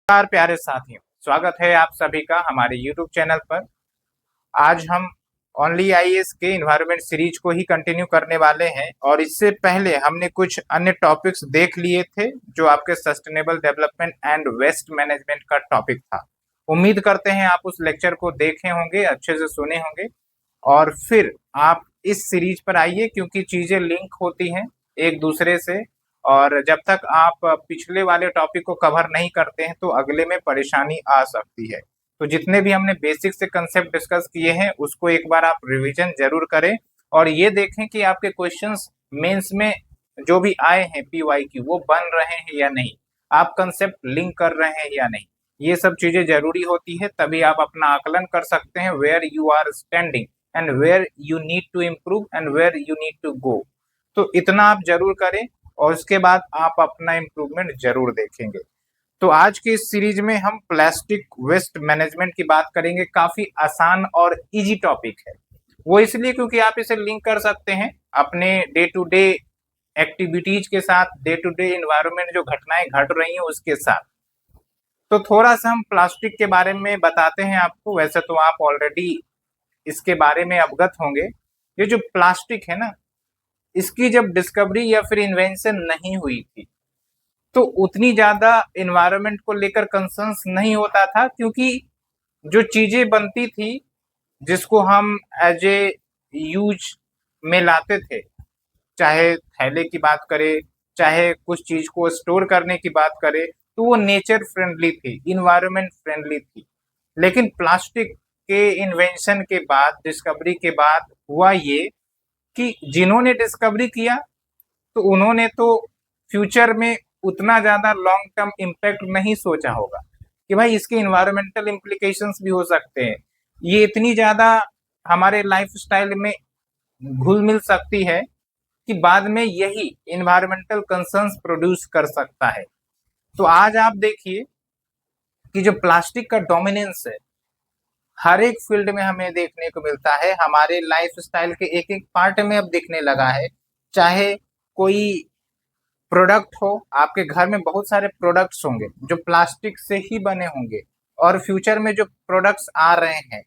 नमस्कार प्यारे साथियों, स्वागत है आप सभी का हमारे YouTube चैनल पर। आज हम ओनली आईएएस के इन्वायरमेंट सीरीज को ही कंटिन्यू करने वाले हैं और इससे पहले हमने कुछ अन्य टॉपिक्स देख लिए थे जो आपके sustainable development and waste management का टॉपिक था। उम्मीद करते हैं आप उस लेक्चर को देखे होंगे, अच्छे से सुने होंगे और फिर आप इस सीरीज पर आइए क्योंकि चीजें लिंक होती हैं एक दूसरे से। और जब तक आप पिछले वाले टॉपिक को कवर नहीं करते हैं तो अगले में परेशानी आ सकती है। तो जितने भी हमने बेसिक से कंसेप्ट डिस्कस किए हैं उसको एक बार आप रिवीजन जरूर करें और ये देखें कि आपके क्वेश्चंस मेंस में जो भी आए हैं पीवाईक्यू वो बन रहे हैं या नहीं, आप कंसेप्ट लिंक कर रहे हैं या नहीं। ये सब चीजें जरूरी होती है, तभी आप अपना आकलन कर सकते हैं where you are standing and where you need to improve and where you need to go. तो इतना आप जरूर करें और उसके बाद आप अपना इम्प्रूवमेंट जरूर देखेंगे। तो आज की इस सीरीज में हम प्लास्टिक वेस्ट मैनेजमेंट की बात करेंगे। काफी आसान और इजी टॉपिक है, वो इसलिए क्योंकि आप इसे लिंक कर सकते हैं अपने डे टू डे एक्टिविटीज के साथ, डे टू डे इन्वायरमेंट जो घटनाएं घट रही हैं उसके साथ। तो थोड़ा सा हम प्लास्टिक के बारे में बताते हैं आपको। वैसे तो आप ऑलरेडी इसके बारे में अवगत होंगे। ये जो प्लास्टिक है ना, इसकी जब डिस्कवरी या फिर इन्वेंशन नहीं हुई थी तो उतनी ज्यादा इन्वायरमेंट को लेकर कंसर्न्स नहीं होता था, क्योंकि जो चीजें बनती थी जिसको हम एज ए यूज में लाते थे, चाहे थैले की बात करें, चाहे कुछ चीज को स्टोर करने की बात करें, तो वो नेचर फ्रेंडली थी, इन्वायरमेंट फ्रेंडली थी। लेकिन प्लास्टिक के इन्वेंशन के बाद, डिस्कवरी के बाद हुआ ये कि जिन्होंने डिस्कवरी किया तो उन्होंने तो फ्यूचर में उतना ज्यादा लॉन्ग टर्म इम्पैक्ट नहीं सोचा होगा कि भाई इसके इन्वायरमेंटल इम्प्लीकेशंस भी हो सकते हैं, ये इतनी ज्यादा हमारे लाइफस्टाइल में घुल मिल सकती है कि बाद में यही इन्वायरमेंटल कंसर्न्स प्रोड्यूस कर सकता है। तो आज आप देखिए कि जो प्लास्टिक का डोमिनेंस है हर एक फील्ड में हमें देखने को मिलता है, हमारे लाइफस्टाइल के एक एक पार्ट में अब दिखने लगा है। चाहे कोई प्रोडक्ट हो, आपके घर में बहुत सारे प्रोडक्ट्स होंगे जो प्लास्टिक से ही बने होंगे और फ्यूचर में जो प्रोडक्ट्स आ रहे हैं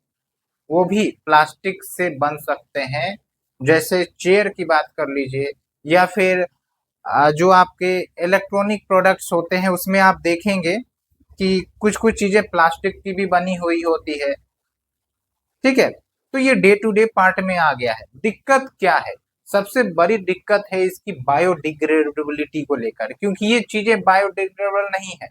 वो भी प्लास्टिक से बन सकते हैं। जैसे चेयर की बात कर लीजिए या फिर जो आपके इलेक्ट्रॉनिक प्रोडक्ट्स होते हैं उसमें आप देखेंगे कि कुछ कुछ चीजें प्लास्टिक की भी बनी हुई होती है। ठीक है, तो ये डे टू डे पार्ट में आ गया है। दिक्कत क्या है? सबसे बड़ी दिक्कत है इसकी बायोडिग्रेडेबिलिटी को लेकर, क्योंकि ये चीजें बायोडिग्रेडेबल नहीं है,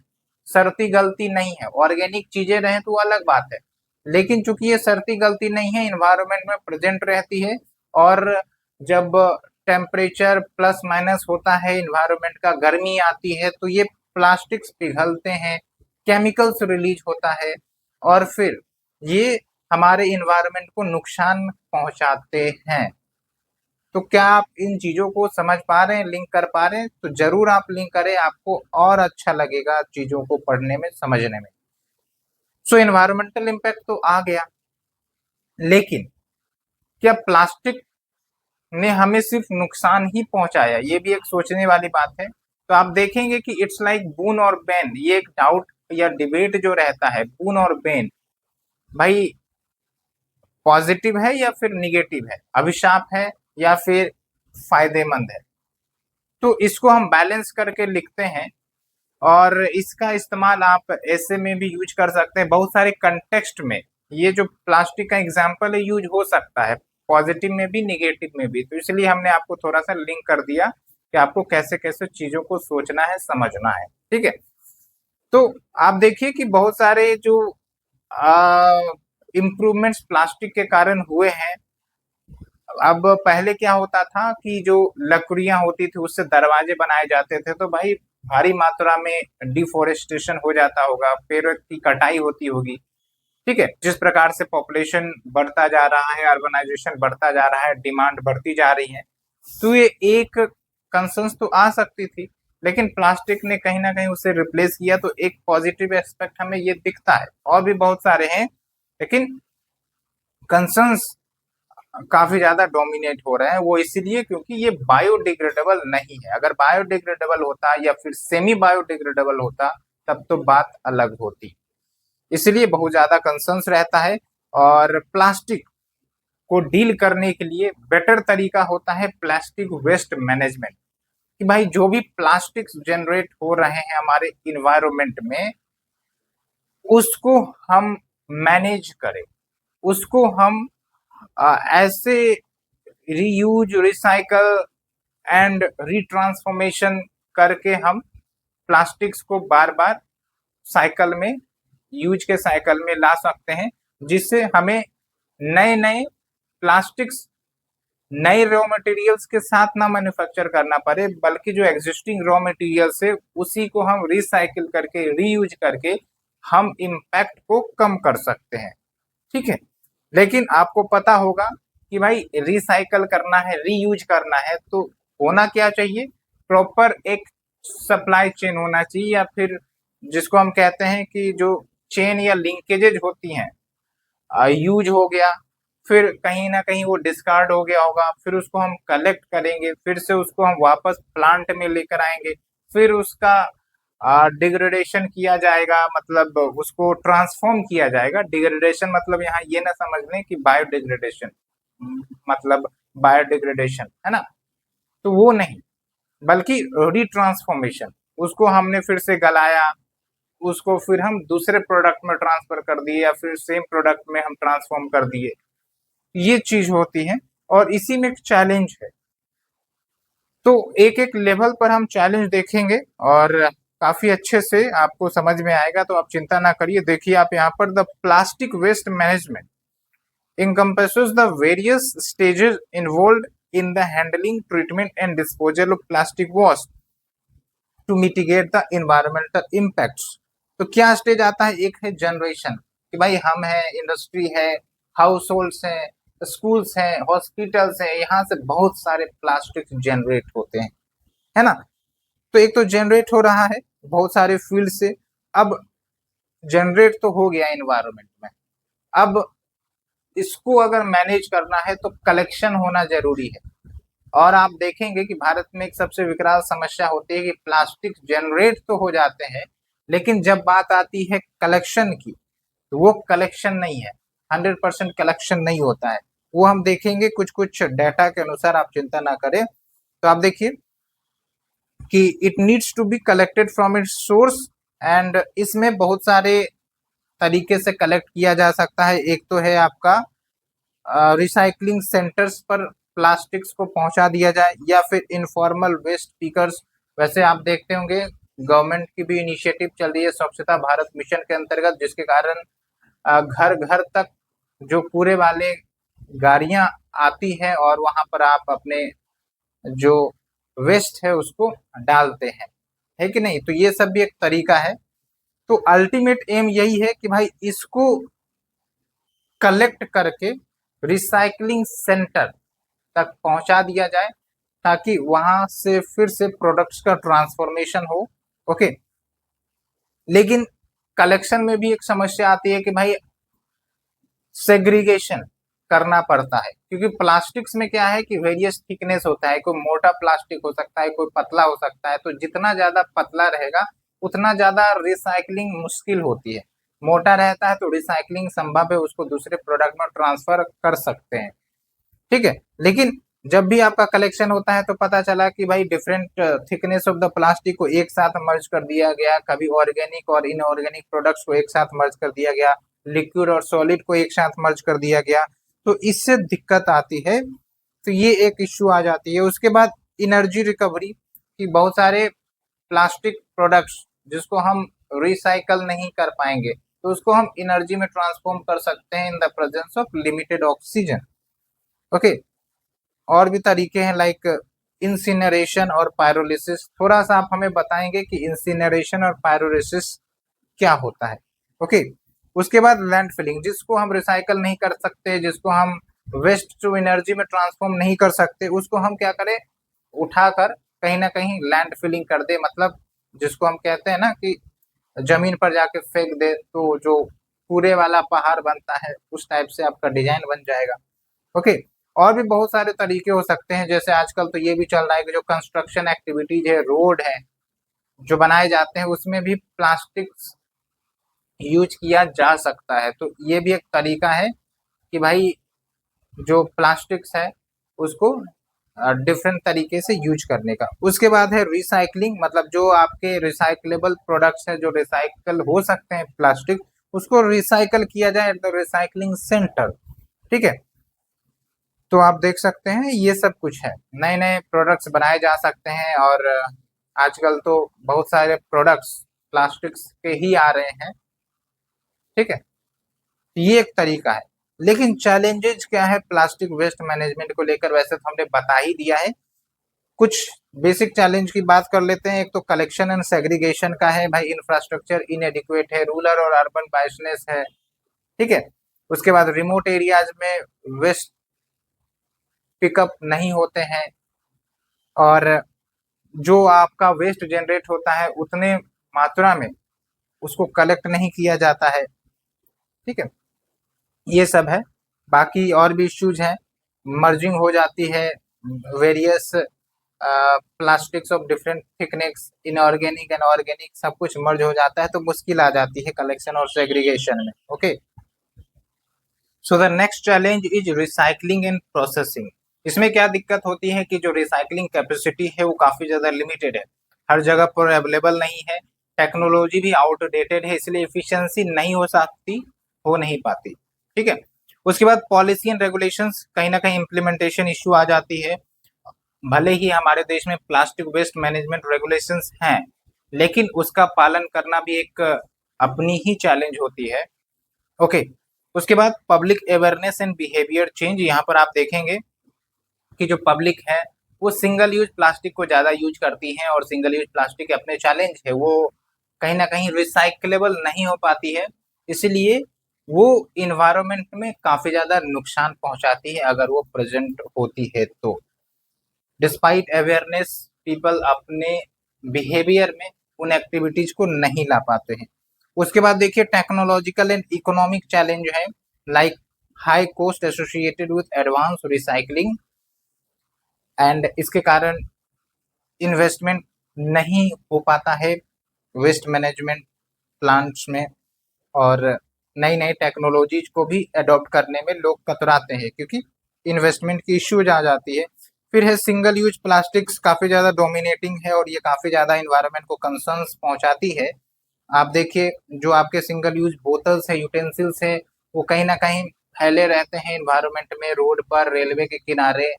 सरती गलती नहीं है। ऑर्गेनिक चीजें रहे तो अलग बात है, लेकिन चूंकि ये सरती गलती नहीं है, इन्वायरमेंट में प्रेजेंट रहती है और जब टेम्परेचर प्लस माइनस होता है, इन्वायरमेंट का गर्मी आती है तो ये प्लास्टिक्स पिघलते हैं, केमिकल्स रिलीज होता है और फिर ये हमारे इन्वायरमेंट को नुकसान पहुंचाते हैं। तो क्या आप इन चीजों को समझ पा रहे हैं, लिंक कर पा रहे हैं? तो जरूर आप लिंक करें, आपको और अच्छा लगेगा चीजों को पढ़ने में, समझने में। सो इन्वायरमेंटल इम्पैक्ट तो आ गया, लेकिन क्या प्लास्टिक ने हमें सिर्फ नुकसान ही पहुंचाया? ये भी एक सोचने वाली बात है। तो आप देखेंगे कि इट्स लाइक बून और बैन, ये एक डाउट या डिबेट जो रहता है, बून और बैन, भाई पॉजिटिव है या फिर निगेटिव है, अभिशाप है या फिर फायदेमंद है? तो इसको हम बैलेंस करके लिखते हैं और इसका इस्तेमाल आप ऐसे में भी यूज कर सकते हैं। बहुत सारे कंटेक्स्ट में ये जो प्लास्टिक का एग्जाम्पल है यूज हो सकता है, पॉजिटिव में भी निगेटिव में भी। तो इसलिए हमने आपको थोड़ा सा लिंक कर दिया कि आपको कैसे कैसे चीजों को सोचना है, समझना है। ठीक है, तो आप देखिए कि बहुत सारे जो इम्प्रूवमेंट्स प्लास्टिक के कारण हुए हैं। अब पहले क्या होता था कि जो लकड़ियां होती थी उससे दरवाजे बनाए जाते थे, तो भाई भारी मात्रा में डिफोरेस्टेशन हो जाता होगा, पेड़ों की कटाई होती होगी। ठीक है, जिस प्रकार से पॉपुलेशन बढ़ता जा रहा है, अर्बनाइजेशन बढ़ता जा रहा है, डिमांड बढ़ती जा रही है, तो ये एक कंसर्न्स तो आ सकती थी, लेकिन प्लास्टिक ने कहीं ना कहीं उसे रिप्लेस किया। तो एक पॉजिटिव एस्पेक्ट हमें ये दिखता है, और भी बहुत सारे हैं, लेकिन कंसर्न्स काफी ज्यादा डोमिनेट हो रहे हैं। वो इसलिए क्योंकि ये बायोडिग्रेडेबल नहीं है। अगर बायोडिग्रेडेबल होता या फिर सेमी बायोडिग्रेडेबल होता तब तो बात अलग होती। इसलिए बहुत ज्यादा कंसर्न्स रहता है। और प्लास्टिक को डील करने के लिए बेटर तरीका होता है प्लास्टिक वेस्ट मैनेजमेंट, कि भाई जो भी प्लास्टिक जनरेट हो रहे हैं हमारे इन्वायरमेंट में, उसको हम मैनेज करें, उसको हम ऐसे रीयूज, रिसाइकल एंड रिट्रांसफॉर्मेशन करके हम प्लास्टिक्स को बार बार साइकिल में, यूज के साइकिल में ला सकते हैं, जिससे हमें नए नए प्लास्टिक्स नए रॉ मटेरियल्स के साथ ना मैन्युफैक्चर करना पड़े, बल्कि जो एग्जिस्टिंग रॉ मटेरियल्स है उसी को हम रिसाइकिल करके, रीयूज करके हम इम्पैक्ट को कम कर सकते हैं। ठीक है, लेकिन आपको पता होगा कि भाई रिसाइकल करना है, रीयूज करना है, तो होना क्या चाहिए, प्रॉपर एक सप्लाई चेन होना चाहिए, या फिर जिसको हम कहते हैं कि जो चेन या लिंकेजेज होती हैं, यूज हो गया, फिर कहीं ना कहीं वो डिस्कार्ड हो गया होगा, फिर उसको हम कलेक्ट करेंगे, फिर से उसको हम वापस प्लांट में लेकर आएंगे, फिर उसका डिग्रेडेशन किया जाएगा, मतलब उसको ट्रांसफॉर्म किया जाएगा। डिग्रेडेशन मतलब यहाँ ये ना समझ लें कि बायोडिग्रेडेशन, मतलब बायोडिग्रेडेशन है ना, तो वो नहीं, बल्कि रिट्रांसफॉर्मेशन। उसको हमने फिर से गलाया, उसको फिर हम दूसरे प्रोडक्ट में ट्रांसफर कर दिए, या फिर सेम प्रोडक्ट में हम ट्रांसफॉर्म कर दिए, ये चीज होती है। और इसी में एक चैलेंज है, तो एक एक लेवल पर हम चैलेंज देखेंगे और काफी अच्छे से आपको समझ में आएगा, तो आप चिंता ना करिए। देखिए आप यहाँ पर, the plastic waste management encompasses the various stages involved in the handling, treatment and disposal of plastic waste to mitigate the environmental impacts। तो क्या स्टेज आता है, एक है जनरेशन, कि भाई हम है, इंडस्ट्री है, हाउस होल्ड्स हैं, स्कूल्स हैं, हॉस्पिटल्स हैं, यहाँ से बहुत सारे प्लास्टिक जनरेट होते हैं, है ना। तो एक तो जनरेट हो रहा है बहुत सारे फील्ड से, अब जनरेट तो हो गया इन्वायरमेंट में, अब इसको अगर मैनेज करना है तो कलेक्शन होना जरूरी है। और आप देखेंगे कि भारत में एक सबसे विकराल समस्या होती है कि प्लास्टिक जनरेट तो हो जाते हैं, लेकिन जब बात आती है कलेक्शन की, तो वो कलेक्शन नहीं है, 100% कलेक्शन नहीं होता है। वो हम देखेंगे कुछ कुछ डाटा के अनुसार, आप चिंता ना करें। तो आप देखिए कि it needs to be collected from its source, and इसमें बहुत सारे तरीके से कलेक्ट किया जा सकता है। एक तो है आपका रिसाइकलिंग सेंटर्स पर प्लास्टिक्स को पहुंचा दिया जाए, या फिर इनफॉर्मल वेस्ट पिकर्स। वैसे आप देखते होंगे गवर्नमेंट की भी इनिशिएटिव चल रही है स्वच्छता भारत मिशन के अंतर्गत, जिसके कारण घर घर तक जो कूड़े वाले गाड़ियां आती है और वहां पर आप अपने जो वेस्ट है उसको डालते हैं, है कि नहीं। तो ये सब भी एक तरीका है। तो अल्टीमेट एम यही है कि भाई इसको कलेक्ट करके रिसाइकलिंग सेंटर तक पहुंचा दिया जाए, ताकि वहां से फिर से प्रोडक्ट्स का ट्रांसफॉर्मेशन हो। ओके, लेकिन कलेक्शन में भी एक समस्या आती है कि भाई सेग्रीगेशन करना पड़ता है, क्योंकि प्लास्टिक्स में क्या है कि वेरियस थिकनेस होता है, कोई मोटा प्लास्टिक हो सकता है, कोई पतला हो सकता है। तो जितना ज्यादा पतला रहेगा उतना ज्यादा रिसाइकलिंग मुश्किल होती है, मोटा रहता है तो रिसाइकलिंग संभव है, उसको दूसरे प्रोडक्ट में ट्रांसफर कर सकते हैं। ठीक है, लेकिन जब भी आपका कलेक्शन होता है तो पता चला कि भाई different thickness of the plastic को एक साथ मर्ज कर दिया गया, कभी ऑर्गेनिक और इनऑर्गेनिक प्रोडक्ट्स को एक साथ मर्ज कर दिया गया, लिक्विड और सॉलिड को एक साथ मर्ज कर दिया गया, तो इससे दिक्कत आती है। तो ये एक इश्यू आ जाती है। उसके बाद एनर्जी रिकवरी, की बहुत सारे प्लास्टिक प्रोडक्ट्स जिसको हम रिसाइकल नहीं कर पाएंगे, तो उसको हम एनर्जी में ट्रांसफॉर्म कर सकते हैं in the presence of limited oxygen. Okay, और भी तरीके हैं लाइक इंसिनरेशन और पायरोलिसिस। थोड़ा सा आप हमें बताएंगे कि इंसिनरेशन और पायरोलिसिस क्या होता है। ओके, उसके बाद लैंडफिलिंग, जिसको हम रिसाइकल नहीं कर सकते, जिसको हम वेस्ट टू एनर्जी में ट्रांसफॉर्म नहीं कर सकते, उसको हम क्या करें, उठाकर कहीं ना कहीं लैंडफिलिंग कर दे, मतलब जिसको हम कहते हैं ना कि जमीन पर जाके फेंक दे, तो जो कूड़े वाला पहाड़ बनता है उस टाइप से आपका डिजाइन बन जाएगा। ओके, और भी बहुत सारे तरीके हो सकते हैं, जैसे आजकल तो ये भी चल रहा है कि जो कंस्ट्रक्शन एक्टिविटीज है, रोड है, जो बनाए जाते हैं उसमें भी प्लास्टिक यूज किया जा सकता है। तो ये भी एक तरीका है कि भाई जो प्लास्टिक्स है उसको डिफरेंट तरीके से यूज करने का। उसके बाद है रिसाइकलिंग, मतलब जो आपके रिसाइकलेबल प्रोडक्ट्स है जो रिसाइकल हो सकते हैं प्लास्टिक, उसको रिसाइकल किया जाए एट द रिसाइकलिंग सेंटर। ठीक है, तो आप देख सकते हैं ये सब कुछ है, नए नए प्रोडक्ट्स बनाए जा सकते हैं। और आजकल तो बहुत सारे प्रोडक्ट्स प्लास्टिक्स के ही आ रहे हैं। ठीक है, ये एक तरीका है। लेकिन चैलेंजेस क्या है प्लास्टिक वेस्ट मैनेजमेंट को लेकर, वैसे तो हमने बता ही दिया है। कुछ बेसिक चैलेंज की बात कर लेते हैं। एक तो कलेक्शन एंड सेग्रीगेशन का है, भाई इंफ्रास्ट्रक्चर इनएडिक्वेट है, रूरल और अर्बन बाइसनेस है। ठीक है, उसके बाद रिमोट एरियाज में वेस्ट पिकअप नहीं होते हैं, और जो आपका वेस्ट जनरेट होता है उतने मात्रा में उसको कलेक्ट नहीं किया जाता है। ठीक है, ये सब है। बाकी और भी इश्यूज हैं, मर्जिंग हो जाती है various plastics of different thickness, inorganic and organic सब कुछ मर्ज हो जाता है, तो मुश्किल आ जाती है कलेक्शन और सेग्रीगेशन में। Okay, so the next challenge is recycling and processing. इसमें क्या दिक्कत होती है कि जो रिसाइकलिंग कैपेसिटी है वो काफी ज्यादा लिमिटेड है, हर जगह पर अवेलेबल नहीं है, टेक्नोलॉजी भी आउटडेटेड है, इसलिए इफिशियंसी नहीं हो सकती, हो नहीं पाती। ठीक है, उसके बाद पॉलिसी एंड रेगुलेशंस, कहीं ना कहीं इम्प्लीमेंटेशन इश्यू आ जाती है। भले ही हमारे देश में प्लास्टिक वेस्ट मैनेजमेंट रेगुलेशंस हैं, लेकिन उसका पालन करना भी एक अपनी ही चैलेंज होती है। ओके, उसके बाद public awareness and behaviour change. यहाँ पर आप देखेंगे कि जो पब्लिक है वो सिंगल यूज प्लास्टिक को ज़्यादा यूज करती है, और सिंगल यूज प्लास्टिक के अपने चैलेंज है, वो कहीं ना कहीं रिसाइक्लेबल नहीं हो पाती है, इसलिए वो इन्वायरमेंट में काफ़ी ज़्यादा नुकसान पहुंचाती है अगर वो प्रेजेंट होती है तो। डिस्पाइट अवेयरनेस, पीपल अपने बिहेवियर में उन एक्टिविटीज को नहीं ला पाते हैं। उसके बाद देखिए टेक्नोलॉजिकल एंड इकोनॉमिक चैलेंज है, like high cost associated with advance recycling, and इसके कारण इन्वेस्टमेंट नहीं हो पाता है वेस्ट मैनेजमेंट प्लांट्स में, और नई नई टेक्नोलॉजीज को भी अडॉप्ट करने में लोग कतराते हैं क्योंकि इन्वेस्टमेंट की इश्यूज आ जाती है। फिर है सिंगल यूज प्लास्टिक्स, काफ़ी ज़्यादा डोमिनेटिंग है और ये काफ़ी ज़्यादा इन्वायरमेंट को कंसर्न्स पहुंचाती है। आप देखिए जो आपके सिंगल यूज बोतल्स है, यूटेंसिल्स है, वो कहीं ना कहीं फैले रहते हैं इन्वायरमेंट में, रोड पर, रेलवे के किनारे।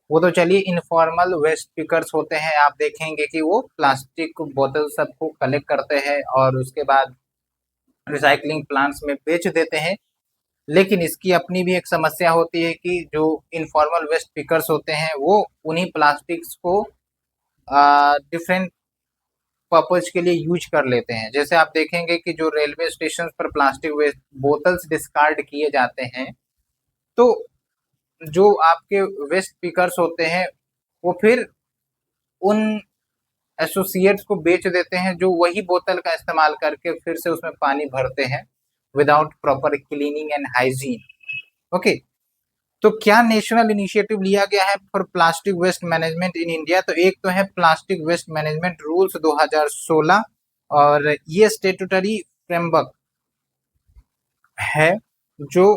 वो तो चलिए इनफॉर्मल वेस्ट पिकर्स होते हैं, आप देखेंगे कि वो प्लास्टिक बोतल सबको कलेक्ट करते हैं और उसके बाद रिसाइकलिंग प्लांट्स में बेच देते हैं। लेकिन इसकी अपनी भी एक समस्या होती है कि जो इनफॉर्मल वेस्ट पिकर्स होते हैं वो उन्हीं प्लास्टिक्स को डिफरेंट पर्पज के लिए यूज कर लेते हैं। जैसे आप देखेंगे कि जो रेलवे स्टेशन पर प्लास्टिक वेस्ट बोतल्स डिस्कार्ड किए जाते हैं, तो जो आपके वेस्ट पिकर्स होते हैं वो फिर उन एसोसिएट्स को बेच देते हैं जो वही बोतल का इस्तेमाल करके फिर से उसमें पानी भरते हैं without proper cleaning and hygiene. Okay, तो क्या नेशनल इनिशिएटिव लिया गया है for plastic waste management in India? तो एक तो है प्लास्टिक वेस्ट मैनेजमेंट रूल्स 2016, और ये स्टेटूटरी फ्रेमवर्क है जो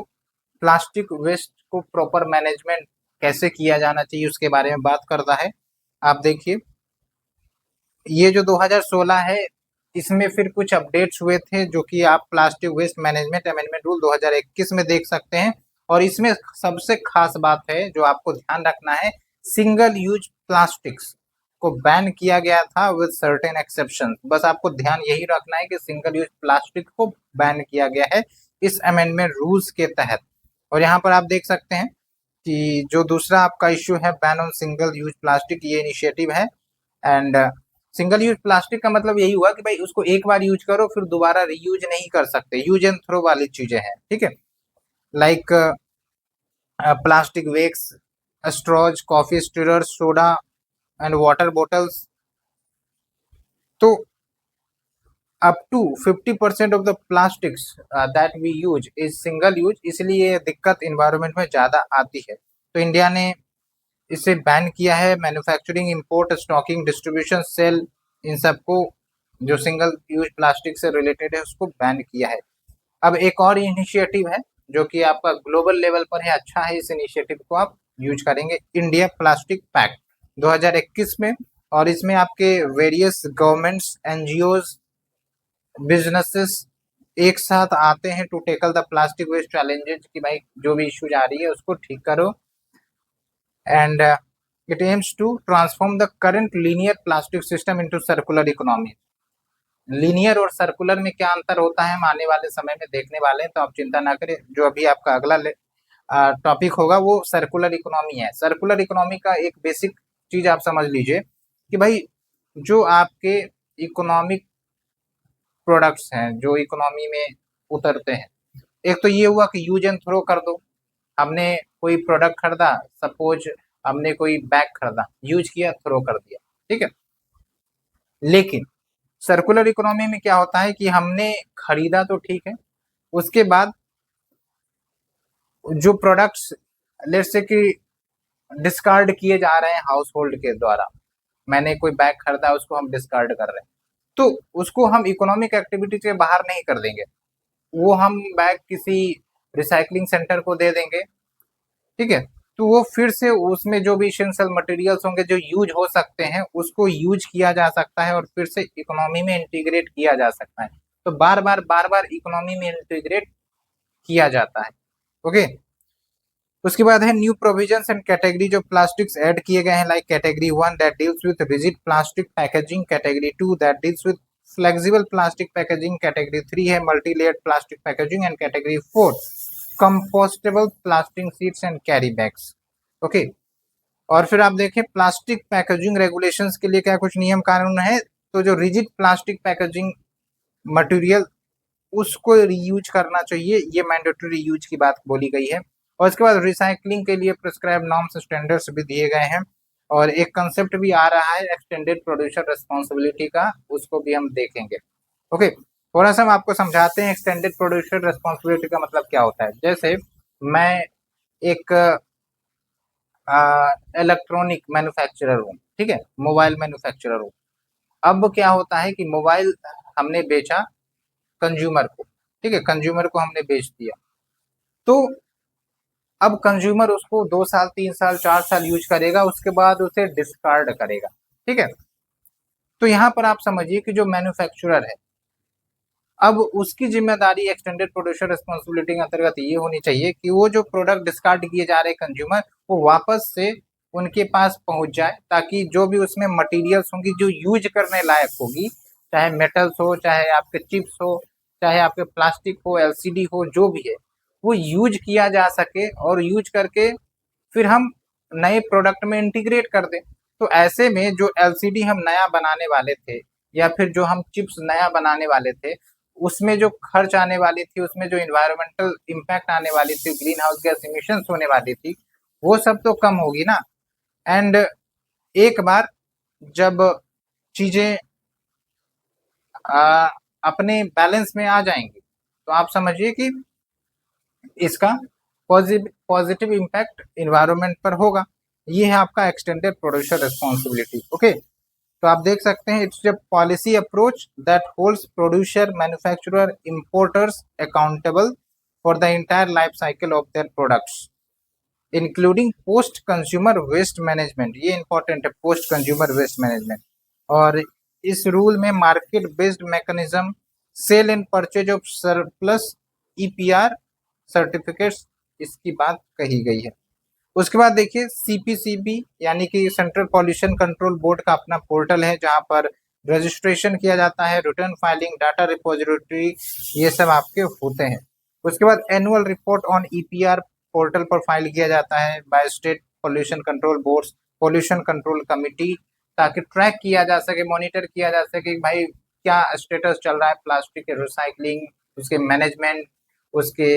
प्लास्टिक वेस्ट को प्रॉपर मैनेजमेंट कैसे किया जाना चाहिए उसके बारे में बात करता है। आप देखिए ये जो 2016 है इसमें फिर कुछ अपडेट्स हुए थे जो कि आप plastic waste management amendment rule 2021 में देख सकते हैं। और इसमें सबसे खास बात है जो आपको ध्यान रखना है, सिंगल यूज प्लास्टिक्स को बैन किया गया था विद सर्टेन एक्सेप्शन। बस आपको ध्यान यही रखना है कि सिंगल यूज प्लास्टिक को बैन किया गया है इस अमेंडमेंट रूल्स के तहत। और यहाँ पर आप देख सकते हैं कि जो दूसरा आपका इश्यू है ban on single use plastic, ये इनिशिएटिव है। एंड सिंगल यूज प्लास्टिक का मतलब यही हुआ कि भाई उसको एक बार यूज करो फिर दोबारा रीयूज नहीं कर सकते, यूज एंड थ्रो वाली चीजें हैं। ठीक है, like plastic wax, straws, coffee stirrers, soda and water bottles. तो up to 50% of the plastics that we use is single use, इसलिए दिक्कत इन्वायरमेंट में ज़्यादा आती है। तो इंडिया ने इसे बैन किया है। Manufacturing, import, stocking, distribution, sale इन सबको जो सिंगल यूज प्लास्टिक से रिलेटेड है उसको बैन किया है। अब एक और इनिशिएटिव है जो कि आपका ग्लोबल लेवल पर है, अच्छा है, इस इनिशिएटिव को आप यूज करेंगे, इंडिया प्लास्टिक पैक्ट 2021 में। और इसमें आपके वेरियस गवर्नमेंट्स, एनजीओज, बिजनेसेस एक साथ आते हैं to tackle the plastic waste challenges कि भाई जो भी इश्यूज आ रही है उसको ठीक करो। And it aims to transform the current linear plastic system into circular economy. Linear और सर्कुलर में क्या अंतर होता है हम आने वाले समय में देखने वाले हैं, तो आप चिंता ना करें। जो अभी आपका अगला टॉपिक होगा वो सर्कुलर इकोनॉमी है। सर्कुलर इकोनॉमी का एक बेसिक चीज आप समझ लीजिए कि भाई जो आपके इकोनॉमिक प्रोडक्ट्स हैं जो इकोनॉमी में उतरते हैं, एक तो ये हुआ कि यूज एंड थ्रो कर दो। हमने कोई प्रोडक्ट खरीदा, सपोज हमने कोई बैग खरीदा, यूज किया, थ्रो कर दिया, ठीक है। लेकिन सर्कुलर इकोनॉमी में क्या होता है कि हमने खरीदा तो ठीक है, उसके बाद जो प्रोडक्ट्स लेट्स से कि डिस्कार्ड किए जा रहे हैं हाउस होल्ड के द्वारा, मैंने कोई बैग खरीदा उसको हम डिस्कार्ड कर रहे हैं, तो उसको हम इकोनॉमिक एक्टिविटी के बाहर नहीं कर देंगे, वो हम बैग किसी रिसाइकलिंग सेंटर को दे देंगे, ठीक है। तो वो फिर से उसमें जो भी इसेंशियल मटेरियल्स होंगे जो यूज हो सकते हैं उसको यूज किया जा सकता है और फिर से इकोनॉमी में इंटीग्रेट किया जा सकता है। तो बार बार इकोनॉमी में इंटीग्रेट किया जाता है। ओके, उसके बाद है न्यू प्रोविजंस एंड कैटेगरी जो प्लास्टिक्स ऐड किए गए हैं, like category 1 that deals with rigid plastic packaging, category 2 that deals with flexible plastic packaging, category 3 है multi layered plastic packaging and category 4 compostable plastic sheets and carry bags. Okay, और फिर आप देखें plastic packaging regulations के लिए क्या कुछ नियम कानून है। तो जो रिजिड प्लास्टिक पैकेजिंग मटेरियल उसको रीयूज करना चाहिए, ये मैंडेटरी यूज की बात बोली गई है। और इसके बाद रिसाइकलिंग के लिए प्रिस्क्राइब नॉर्म्स स्टैंडर्ड्स भी दिए गए हैं और एक कंसेप्ट भी आ रहा है एक्सटेंडेड प्रोड्यूसर रिस्पॉन्सिबिलिटी का, उसको भी हम देखेंगे। ओके, थोड़ा सा हम आपको समझाते हैं एक्सटेंडेड प्रोड्यूसर रिस्पॉन्सिबिलिटी का मतलब क्या होता है। जैसे मैं एक इलेक्ट्रॉनिक मैन्युफैक्चरर हूँ, ठीक है, मोबाइल मैन्युफैक्चरर हूँ। अब क्या होता है कि मोबाइल हमने बेचा कंज्यूमर को, ठीक है, कंज्यूमर को हमने बेच दिया, तो अब कंज्यूमर उसको 2 साल 3 साल 4 साल यूज करेगा, उसके बाद उसे डिस्कार्ड करेगा, ठीक है। तो यहाँ पर आप समझिए कि जो मैन्युफैक्चरर है, अब उसकी जिम्मेदारी एक्सटेंडेड प्रोड्यूसर रिस्पॉन्सिबिलिटी के अंतर्गत ये होनी चाहिए कि वो जो प्रोडक्ट डिस्कार्ड किए जा रहे कंज्यूमर वो वापस से उनके पास पहुंच जाए, ताकि जो भी उसमें मटेरियल्स होंगी जो यूज करने लायक होगी, चाहे मेटल्स हो, चाहे आपके चिप्स हो, चाहे आपके प्लास्टिक हो, एलसीडी हो, जो भी है वो यूज किया जा सके और यूज करके फिर हम नए प्रोडक्ट में इंटीग्रेट कर दें। तो ऐसे में जो एलसीडी हम नया बनाने वाले थे या फिर जो हम चिप्स नया बनाने वाले थे, उसमें जो खर्च आने वाली थी, उसमें जो इन्वायरमेंटल इम्पैक्ट आने वाली थी, ग्रीन हाउस गैस इमिशन होने वाली थी, वो सब तो कम होगी ना। एंड एक बार जब चीजें अपने बैलेंस में आ जाएंगी तो आप समझिए कि इसका पॉजिटिव इम्पैक्ट इन्वायरमेंट पर होगा। ये है आपका एक्सटेंडेड प्रोड्यूसर रिस्पॉन्सिबिलिटी। ओके, तो आप देख सकते हैं it's a policy approach that holds producer, manufacturer, importers accountable for the entire life cycle of their products including post consumer waste management. ये इंपॉर्टेंट है, पोस्ट कंज्यूमर वेस्ट मैनेजमेंट। और इस rule में market based mechanism, sale and purchase of surplus EPR certificates, इसकी बात कही गई है। उसके बाद देखिए सीपीसीबी यानी कि सेंट्रल पॉल्यूशन कंट्रोल बोर्ड का अपना पोर्टल है जहां पर रजिस्ट्रेशन किया जाता है, रिटर्न फाइलिंग, डाटा रिपोजिटरी, ये सब आपके होते हैं। उसके बाद annual report on EPR portal पर फाइल किया जाता है by state pollution control boards, pollution control committee, ताकि ट्रैक किया जा सके, मॉनिटर किया जा सके कि भाई क्या स्टेटस चल रहा है प्लास्टिक के रिसाइकलिंग, उसके मैनेजमेंट, उसके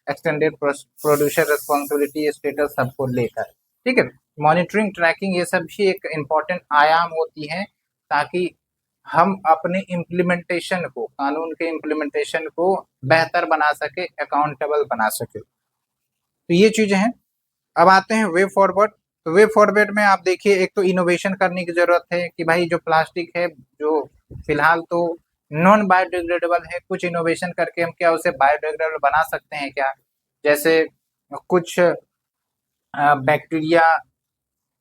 एक्सटेंडेड प्रोड्यूसर रिस्पॉन्सिबिलिटी स्टेटस सबको लेकर, ठीक है। मॉनिटरिंग, ट्रैकिंग, ये सब भी एक इम्पॉर्टेंट आयाम होती है ताकि हम अपने इम्प्लीमेंटेशन को, कानून के इम्प्लीमेंटेशन को बेहतर बना सके, अकाउंटेबल बना सके। तो ये चीजें हैं। अब आते हैं वे फॉरवर्ड। तो वे फॉरवर्ड में आप देखिए, एक तो इनोवेशन करने की जरूरत है कि भाई जो प्लास्टिक है, जो फिलहाल तो नॉन बायोडिग्रेडेबल है, कुछ इनोवेशन करके हम क्या उसे बायोडिग्रेडेबल बना सकते हैं क्या? जैसे कुछ बैक्टीरिया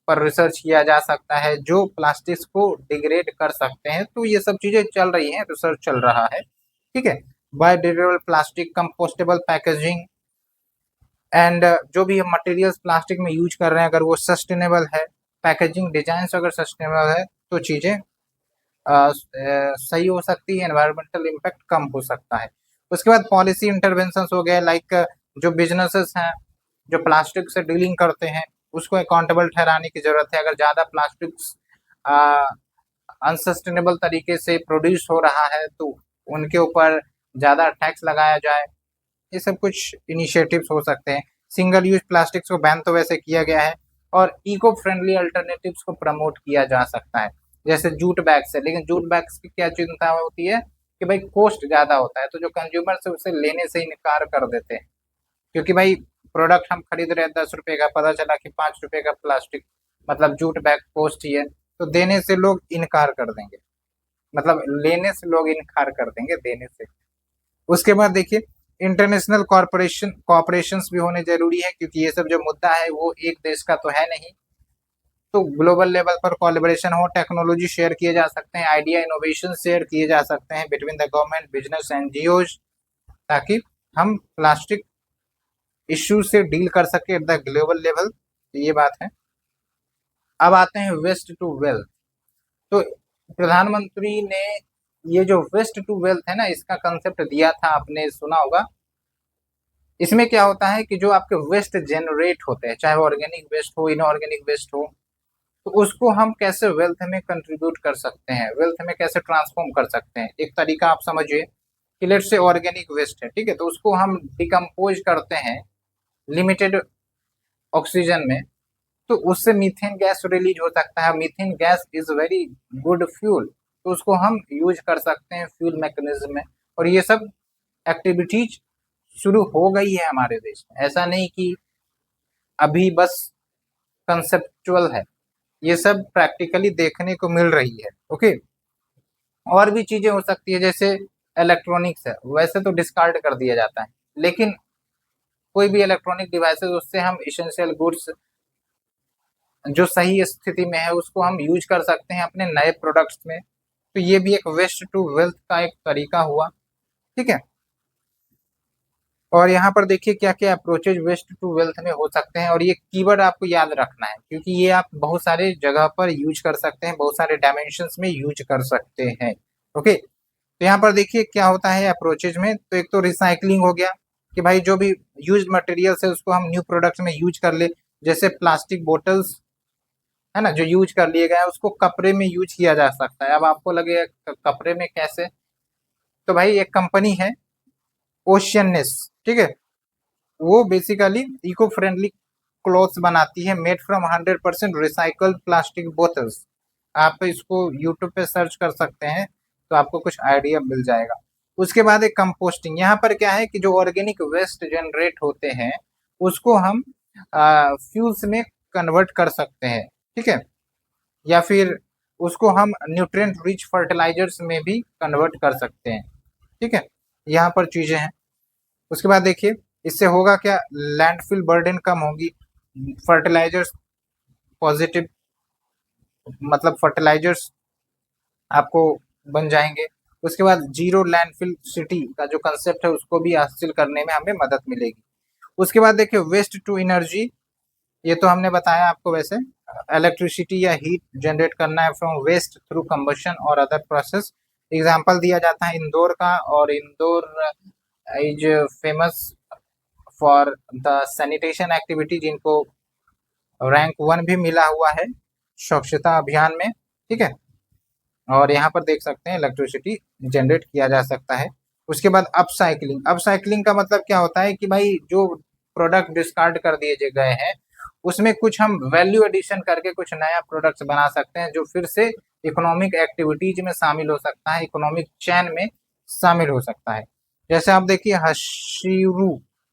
पर रिसर्च किया जा सकता है जो प्लास्टिक्स को डिग्रेड कर सकते हैं। तो ये सब चीजें चल रही हैं, रिसर्च चल रहा है, ठीक है। Biodegradable plastic, compostable packaging, and जो भी हम मटेरियल्स प्लास्टिक में यूज कर रहे हैं अगर वो सस्टेनेबल है, पैकेजिंग डिजाइन अगर सस्टेनेबल है, तो चीजें सही हो सकती है, एनवायरमेंटल इम्पैक्ट कम हो सकता है। उसके बाद पॉलिसी इंटरवेंशन हो गए, लाइक जो बिजनेसेस हैं जो प्लास्टिक से डीलिंग करते हैं उसको अकाउंटेबल ठहराने की जरूरत है। अगर ज्यादा प्लास्टिक्स अनसस्टेनेबल तरीके से प्रोड्यूस हो रहा है तो उनके ऊपर ज्यादा टैक्स लगाया जाए। ये सब कुछ इनिशिएटिव्स हो सकते हैं। सिंगल यूज प्लास्टिक्स को बैन तो वैसे किया गया है, और इको फ्रेंडली अल्टरनेटिव्स को प्रमोट किया जा सकता है, जैसे जूट बैग्स है। लेकिन जूट बैग्स की क्या चिंता होती है कि भाई कॉस्ट ज्यादा होता है, तो जो कंज्यूमर्स है उसे लेने से इनकार कर देते हैं, क्योंकि भाई प्रोडक्ट हम खरीद रहे हैं 10 रुपए का, पता चला कि 5 रुपए का प्लास्टिक मतलब जूट बैग कॉस्ट ही है, तो देने से लोग इनकार कर देंगे, मतलब लेने से लोग इनकार कर देंगे देने से। उसके बाद देखिए, इंटरनेशनल कॉर्पोरेशन कॉपरेशंस भी होने जरूरी है, क्योंकि ये सब जो मुद्दा है वो एक देश का तो है नहीं, तो ग्लोबल लेवल पर कोलैबोरेशन हो, टेक्नोलॉजी शेयर किए जा सकते हैं, आइडिया इनोवेशन शेयर किए जा सकते हैं between the government, business, NGOs, ताकि हम प्लास्टिक इश्यू से डील कर सके एट द ग्लोबल लेवल। ये बात है। अब आते हैं वेस्ट टू वेल्थ। तो प्रधानमंत्री ने ये जो वेस्ट टू वेल्थ है ना, इसका कंसेप्ट दिया था, आपने सुना होगा। इसमें क्या होता है कि जो आपके वेस्ट जनरेट होते हैं, चाहे वो ऑर्गेनिक वेस्ट हो, इनऑर्गेनिक वेस्ट हो, तो उसको हम कैसे वेल्थ में कंट्रीब्यूट कर सकते हैं, वेल्थ में कैसे ट्रांसफॉर्म कर सकते हैं। एक तरीका आप समझिए कि लेट से ऑर्गेनिक वेस्ट है, ठीक है, तो उसको हम डिकम्पोज करते हैं लिमिटेड ऑक्सीजन में, तो उससे मीथेन गैस रिलीज हो सकता है। Methane gas is very good fuel, तो उसको हम यूज कर सकते हैं फ्यूल मैकेनिज्म में। और ये सब एक्टिविटीज शुरू हो गई है हमारे देश में, ऐसा नहीं कि अभी बस कंसेप्चुअल है, ये सब प्रैक्टिकली देखने को मिल रही है। ओके, और भी चीजें हो सकती है, जैसे इलेक्ट्रॉनिक्स है, वैसे तो डिस्कार्ड कर दिया जाता है, लेकिन कोई भी इलेक्ट्रॉनिक डिवाइसेस, उससे हम इसेंशियल गुड्स जो सही स्थिति में है उसको हम यूज कर सकते हैं अपने नए प्रोडक्ट्स में। तो ये भी एक वेस्ट टू वेल्थ का एक तरीका हुआ, ठीक है। और यहाँ पर देखिए क्या क्या अप्रोचेज वेस्ट टू वेल्थ में हो सकते हैं, और ये कीवर्ड आपको याद रखना है, क्योंकि ये आप बहुत सारे जगह पर यूज कर सकते हैं, बहुत सारे डायमेंशंस में यूज कर सकते हैं। ओके, तो यहाँ पर देखिए क्या होता है अप्रोचेज में। तो एक तो रिसाइकलिंग हो गया, कि भाई जो भी यूज मटेरियल्स है उसको हम न्यू प्रोडक्ट्स में यूज कर ले, जैसे प्लास्टिक बोटल्स है ना, जो यूज कर लिए गए हैं उसको कपड़े में यूज किया जा सकता है। अब आपको लगेगा कपड़े में कैसे, तो भाई एक कंपनी है ओशियननेस, ठीक है, वो बेसिकली इको फ्रेंडली क्लॉथ्स बनाती है made from 100% recycled plastic bottles. आप इसको यूट्यूब पे सर्च कर सकते हैं, तो आपको कुछ आइडिया मिल जाएगा। उसके बाद एक कंपोस्टिंग, यहाँ पर क्या है कि जो ऑर्गेनिक वेस्ट जनरेट होते हैं उसको हम फ्यूल्स में कन्वर्ट कर सकते हैं, ठीक है, या फिर उसको हम न्यूट्रिएंट रिच फर्टिलाइजर्स में भी कन्वर्ट कर सकते हैं, ठीक है। यहाँ पर चीजें हैं। उसके बाद देखिए इससे होगा क्या, लैंडफिल बर्डन कम होगी, फर्टिलाइजर्स पॉजिटिव, मतलब फर्टिलाइजर्स आपको बन जाएंगे। उसके बाद जीरो लैंडफिल सिटी का जो कंसेप्ट है उसको भी हासिल करने में हमें मदद मिलेगी। उसके बाद देखिए वेस्ट टू एनर्जी, ये तो हमने बताया आपको। वैसे इलेक्ट्रिसिटी या हीट जनरेट करना है फ्रॉम वेस्ट थ्रू कंबशन और अदर प्रोसेस। एग्जांपल दिया जाता है इंदौर का, और Indore is famous for the sanitation activity, जिनको रैंक 1 भी मिला हुआ है स्वच्छता अभियान में, ठीक है। और यहाँ पर देख सकते हैं इलेक्ट्रिसिटी जनरेट किया जा सकता है। उसके बाद अपसाइकलिंग, अपसाइकलिंग का मतलब क्या होता है कि भाई जो प्रोडक्ट डिस्कार्ड कर दिए गए हैं उसमें कुछ हम वैल्यू एडिशन करके कुछ नया प्रोडक्ट्स बना सकते हैं, जो फिर से इकोनॉमिक एक्टिविटीज में शामिल हो सकता है, इकोनॉमिक चैन में शामिल हो सकता है। जैसे आप देखिए हशीरू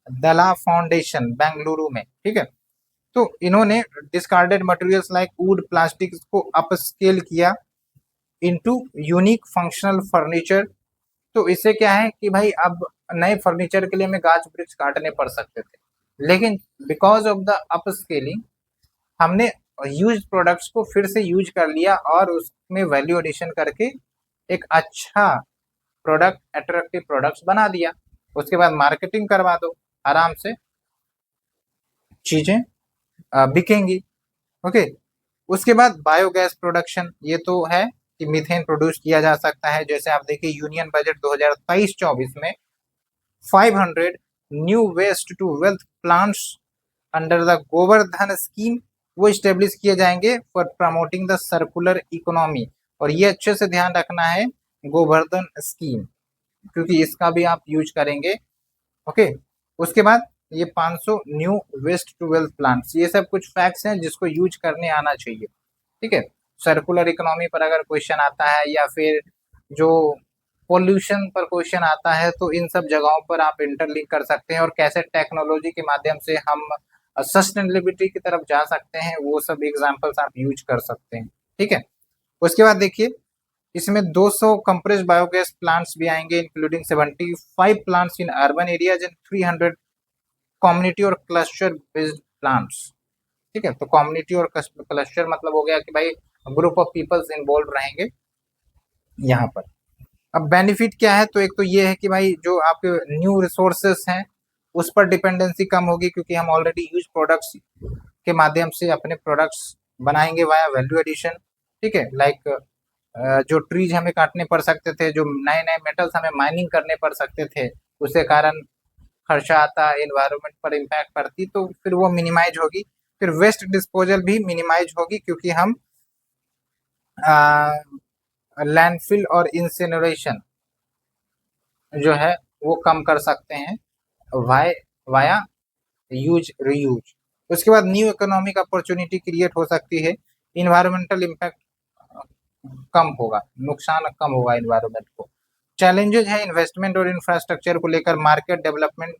दला फाउंडेशन बेंगलुरु में, ठीक है, तो इन्होंने discarded materials like would plastic को अपस्केल किया इनटू यूनिक फंक्शनल फर्नीचर। तो इससे क्या है कि भाई अब नए फर्नीचर के लिए हमें गाछ वृक्ष काटने पड़ सकते थे, लेकिन बिकॉज ऑफ द अपस्केलिंग हमने यूज प्रोडक्ट्स को फिर से यूज कर लिया और उसमें वैल्यू एडिशन करके एक अच्छा प्रोडक्ट, अट्रैक्टिव प्रोडक्ट्स बना दिया। उसके बाद मार्केटिंग करवा दो, आराम से चीजें बिकेंगी। ओके, उसके बाद बायोगैस प्रोडक्शन, ये तो है कि मीथेन प्रोड्यूस किया जा सकता है। जैसे आप देखिए यूनियन बजट 2023-24 में 500 new waste to wealth plants under the Gobardhan scheme वो स्टेब्लिश किए जाएंगे for promoting the circular economy. और ये अच्छे से ध्यान रखना है, गोवर्धन स्कीम, क्योंकि इसका भी आप यूज करेंगे। ओके, उसके बाद ये 500 new waste to wealth plants, ये सब कुछ फैक्ट्स हैं जिसको यूज करने आना चाहिए। ठीक है, सर्कुलर इकोनॉमी पर अगर क्वेश्चन आता है या फिर जो पोल्यूशन पर क्वेश्चन आता है तो इन सब जगहों पर आप इंटरलिंक कर सकते हैं और कैसे टेक्नोलॉजी के माध्यम से हम सस्टेनेबिलिटी की तरफ जा सकते हैं, वो सब एग्जांपल्स आप यूज कर सकते हैं। ठीक है, उसके बाद देखिए इसमें 200 कंप्रेस बायोगैस प्लांट्स भी आएंगे, including 75 plants in urban areas and 300 community और क्लस्टर बेस्ड प्लांट्स। ठीक है, तो कम्युनिटी और क्लस्टर मतलब हो गया कि भाई ग्रुप ऑफ पीपल्स इन्वॉल्व रहेंगे यहाँ पर। अब बेनिफिट क्या है, तो एक तो ये है कि भाई जो आपके न्यू रिसोर्सेस हैं उस पर डिपेंडेंसी कम होगी, क्योंकि हम ऑलरेडी यूज प्रोडक्ट्स के माध्यम से अपने प्रोडक्ट्स बनाएंगे वाया वैल्यू एडिशन। ठीक है, लाइक जो ट्रीज हमें काटने पड़ सकते थे, जो नए नए मेटल्स हमें माइनिंग करने पड़ सकते थे, उसके कारण खर्चा आता, एनवायरनमेंट पर इम्पैक्ट पड़ती, तो फिर वो मिनिमाइज होगी। फिर वेस्ट डिस्पोजल भी मिनिमाइज होगी, क्योंकि हम लैंडफिल और इंसिनरेशन जो है वो कम कर सकते हैं वाया यूज रीयूज। उसके बाद न्यू इकोनॉमिक अपॉर्चुनिटी क्रिएट हो सकती है, इन्वायरमेंटल इम्पैक्ट कम होगा, नुकसान कम होगा इन्वायरमेंट को। चैलेंजेस है इन्वेस्टमेंट और इंफ्रास्ट्रक्चर को लेकर, मार्केट डेवलपमेंट,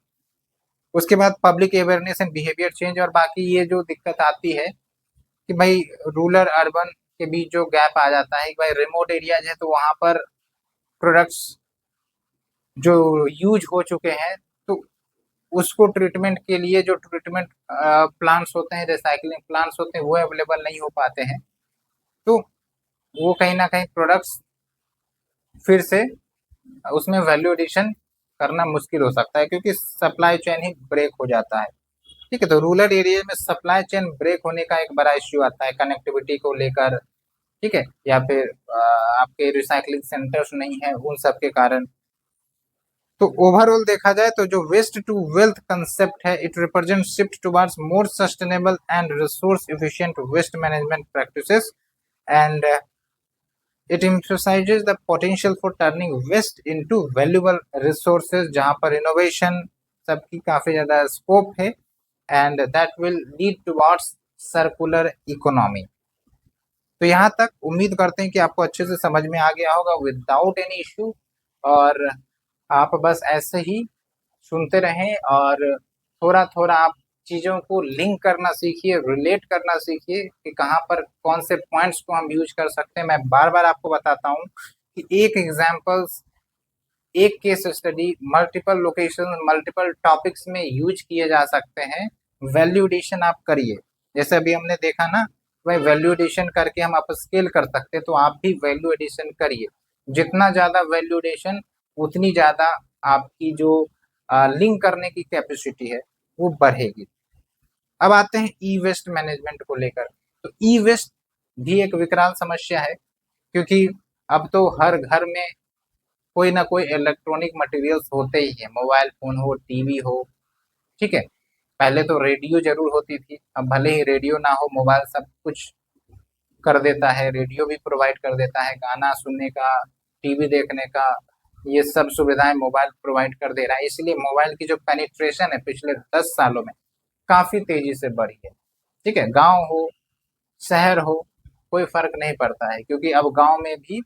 उसके बाद public awareness and behaviour change. और बाकी ये जो दिक्कत आती है कि भाई रूरल अर्बन के बीच जो गैप आ जाता है कि भाई रिमोट एरियाज है तो वहां पर प्रोडक्ट्स जो यूज हो चुके हैं तो उसको ट्रीटमेंट के लिए जो ट्रीटमेंट प्लांट्स होते हैं, रिसाइकलिंग प्लांट्स होते हैं, वो अवेलेबल नहीं हो पाते हैं। तो वो कहीं ना कहीं प्रोडक्ट्स फिर से उसमें वैल्यू एडिशन करना मुश्किल हो सकता है, क्योंकि सप्लाई चेन ही ब्रेक हो जाता है। ठीक है, तो रूरल एरिया में सप्लाई चेन ब्रेक होने का एक बड़ा इश्यू आता है कनेक्टिविटी को लेकर। ठीक है, या फिर आपके रिसाइकलिंग सेंटर्स नहीं है, उन सब के कारण। तो ओवरऑल देखा जाए तो जो वेस्ट टू वेल्थ कंसेप्ट है, it represent shift towards more sustainable and resource efficient waste management practices and it emphasizes the potential for turning waste into valuable resources, जहां पर इनोवेशन सबकी काफी ज्यादा स्कोप है and that will lead towards circular economy. तो यहाँ तक उम्मीद करते हैं कि आपको अच्छे से समझ में आ गया होगा विदाउट एनी इश्यू, और आप बस ऐसे ही सुनते रहें और थोड़ा थोड़ा आप चीज़ों को लिंक करना सीखिए, रिलेट करना सीखिए कि कहाँ पर कौन से पॉइंट्स को हम यूज कर सकते हैं। मैं बार बार आपको बताता हूँ कि एक एग्जाम्पल्स, एक case study multiple location multiple topics में यूज किए जा सकते हैं। वैल्यू एडिशन आप करिए, जैसे अभी हमने देखा ना, भाई वैल्यू एडिशन करके हम अपस्केल कर सकते हैं, तो आप भी वैल्यू एडिशन करिए। जितना ज़्यादा वैल्यू एडिशन उतनी ज़्यादा आपकी जो लिंक करने की कैपेसिटी है वो बढ़ेगी। अब आते हैं ई वेस्ट मैनेजमेंट को लेकर। तो ई वेस्ट भी एक विकराल समस्या है, क्योंकि अब तो हर घर में कोई ना कोई इलेक्ट्रॉनिक मटेरियल्स होते ही है, मोबाइल फोन हो, टीवी हो। ठीक है, पहले तो रेडियो जरूर होती थी, अब भले ही रेडियो ना हो, मोबाइल सब कुछ कर देता है, रेडियो भी प्रोवाइड कर देता है, गाना सुनने का, टीवी देखने का, ये सब सुविधाएं मोबाइल प्रोवाइड कर दे रहा है। इसलिए मोबाइल की जो पेनिट्रेशन है पिछले 10 सालों में काफी तेजी से बढ़ी है। ठीक है, गांव हो शहर हो कोई फर्क नहीं पड़ता है, क्योंकि अब गांव में भी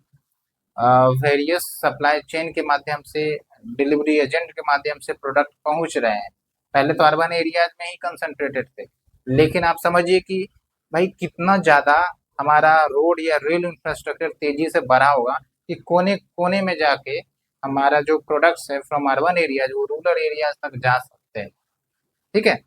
वेरियस सप्लाई चेन के माध्यम से, डिलीवरी एजेंट के माध्यम से प्रोडक्ट पहुंच रहे हैं। पहले तो अर्बन एरियाज में ही कंसंट्रेटेड थे, लेकिन आप समझिए कि भाई कितना ज्यादा हमारा रोड या रेल इंफ्रास्ट्रक्चर तेजी से बढ़ा होगा कि कोने कोने में जाके हमारा जो प्रोडक्ट्स है फ्रॉम अर्बन एरियाज वो रूरल एरियाज तक जा सकते हैं। ठीक है।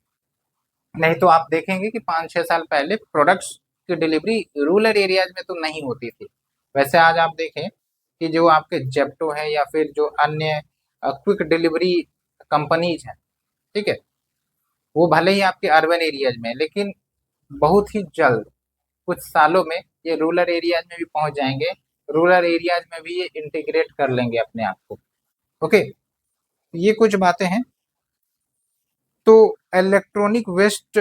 नहीं तो आप देखेंगे कि 5-6 साल पहले प्रोडक्ट्स की डिलीवरी रूरल एरियाज में तो नहीं होती थी। वैसे आज आप देखें कि जो आपके जेप्टो है या फिर जो अन्य क्विक डिलीवरी कंपनीज हैं, ठीक है, वो भले ही आपके अर्बन एरियाज में है, लेकिन बहुत ही जल्द कुछ सालों में ये रूरल एरियाज में भी पहुंच जाएंगे। रूरल एरियाज में भी ये इंटीग्रेट कर लेंगे अपने आप को। ओके, ये कुछ बातें हैं। तो इलेक्ट्रॉनिक वेस्ट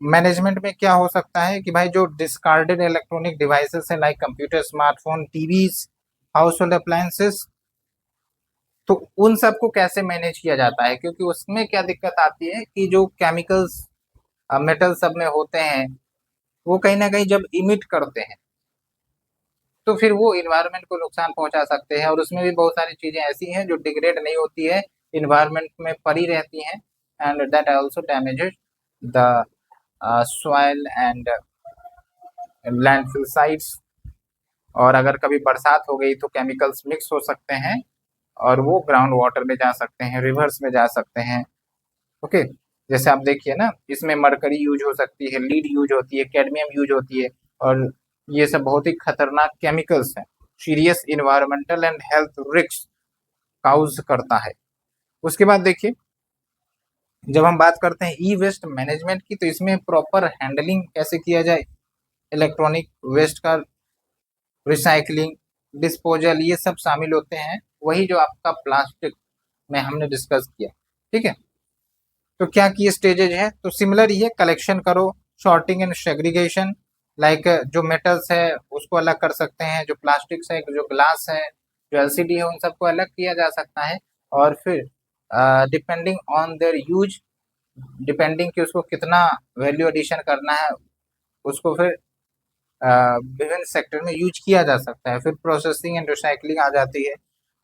मैनेजमेंट में क्या हो सकता है कि भाई जो डिस्कार्डेड इलेक्ट्रॉनिक डिवाइसेस है like computer, smartphone, TVs, house hold appliances, तो उन सबको कैसे मैनेज किया जाता है, क्योंकि उसमें क्या दिक्कत आती है कि जो केमिकल्स मेटल सब में होते हैं वो कहीं ना कहीं जब इमिट करते हैं तो फिर वो इन्वायरमेंट को नुकसान पहुंचा सकते हैं। और उसमें भी बहुत सारी चीजें ऐसी हैं जो डिग्रेड नहीं होती है, इन्वायरमेंट में पड़ी रहती हैं, and that also damages the soil and landfill sites. और अगर कभी बरसात हो गई तो केमिकल्स मिक्स हो सकते हैं और वो ग्राउंड वाटर में जा सकते हैं, रिवर्स में जा सकते हैं। ओके, जैसे आप देखिए ना, इसमें मरकरी यूज हो सकती है, लीड यूज होती है, कैडमियम यूज होती है, और ये सब बहुत ही खतरनाक केमिकल्स हैं, serious environmental and health risk cause करता है। उसके बाद देखिए, जब हम बात करते हैं ई वेस्ट मैनेजमेंट की, तो इसमें प्रॉपर हैंडलिंग कैसे किया जाए इलेक्ट्रॉनिक वेस्ट का, रिसाइकलिंग, डिस्पोजल, ये सब शामिल होते हैं, वही जो आपका प्लास्टिक में हमने डिस्कस किया। ठीक है। तो क्या की स्टेजेज है, तो सिमिलर ही है, कलेक्शन करो, सॉर्टिंग एंड सेग्रीगेशन, लाइक जो मेटल्स है उसको अलग कर सकते हैं, जो प्लास्टिक्स है, जो ग्लास है, जो एलसीडी है, उन सबको अलग किया जा सकता है। और फिर depending on their use, depending कि उसको कितना वैल्यू एडिशन करना है, उसको फिर विभिन्न सेक्टर में यूज किया जा सकता है। फिर प्रोसेसिंग एंड रिसाइकलिंग आ जाती है,